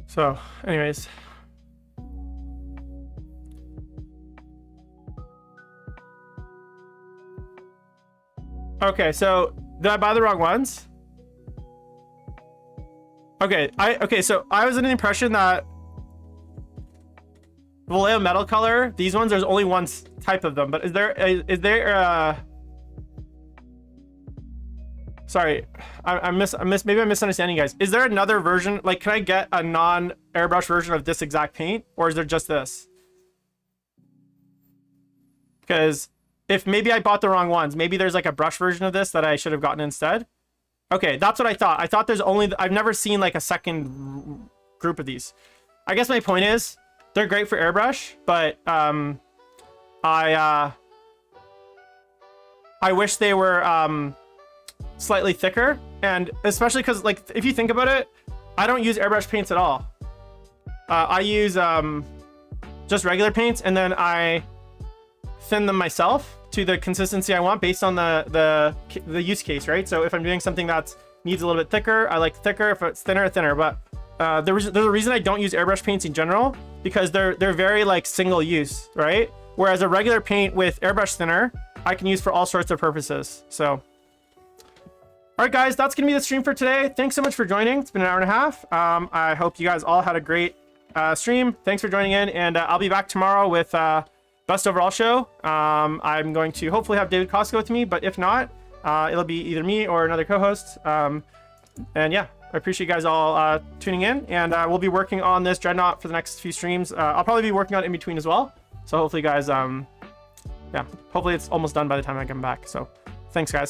So, anyways. Okay, so did I buy the wrong ones? Okay, so I was under the impression that Vallejo metal color, these ones, there's only one type of them, but is there sorry, maybe I'm misunderstanding you guys. Is there another version? Like, can I get a non-airbrush version of this exact paint, or is there just this? Because if maybe I bought the wrong ones, maybe there's like a brush version of this that I should have gotten instead. Okay, that's what I thought. I thought there's only, I've never seen like a second group of these. I guess my point is, they're great for airbrush, but I wish they were slightly thicker. And especially because, like, if you think about it, I don't use airbrush paints at all. I use just regular paints, and then I thin them myself to the consistency I want based on the use case, right? So if I'm doing something that needs a little bit thicker, I like thicker. If it's thinner, thinner. But there's a reason I don't use airbrush paints in general, because they're very like single use, right? Whereas a regular paint with airbrush thinner, I can use for all sorts of purposes. So, all right, guys, that's gonna be the stream for today. Thanks so much for joining. It's been an hour and a half. I hope you guys all had a great stream. Thanks for joining in, and I'll be back tomorrow with best overall show. I'm going to hopefully have David Costco with me, but if not, it'll be either me or another co-host. And yeah, I appreciate you guys all tuning in, and we'll be working on this Dreadnought for the next few streams. I'll probably be working on it in between as well. So hopefully, guys, yeah, hopefully it's almost done by the time I come back. So thanks, guys.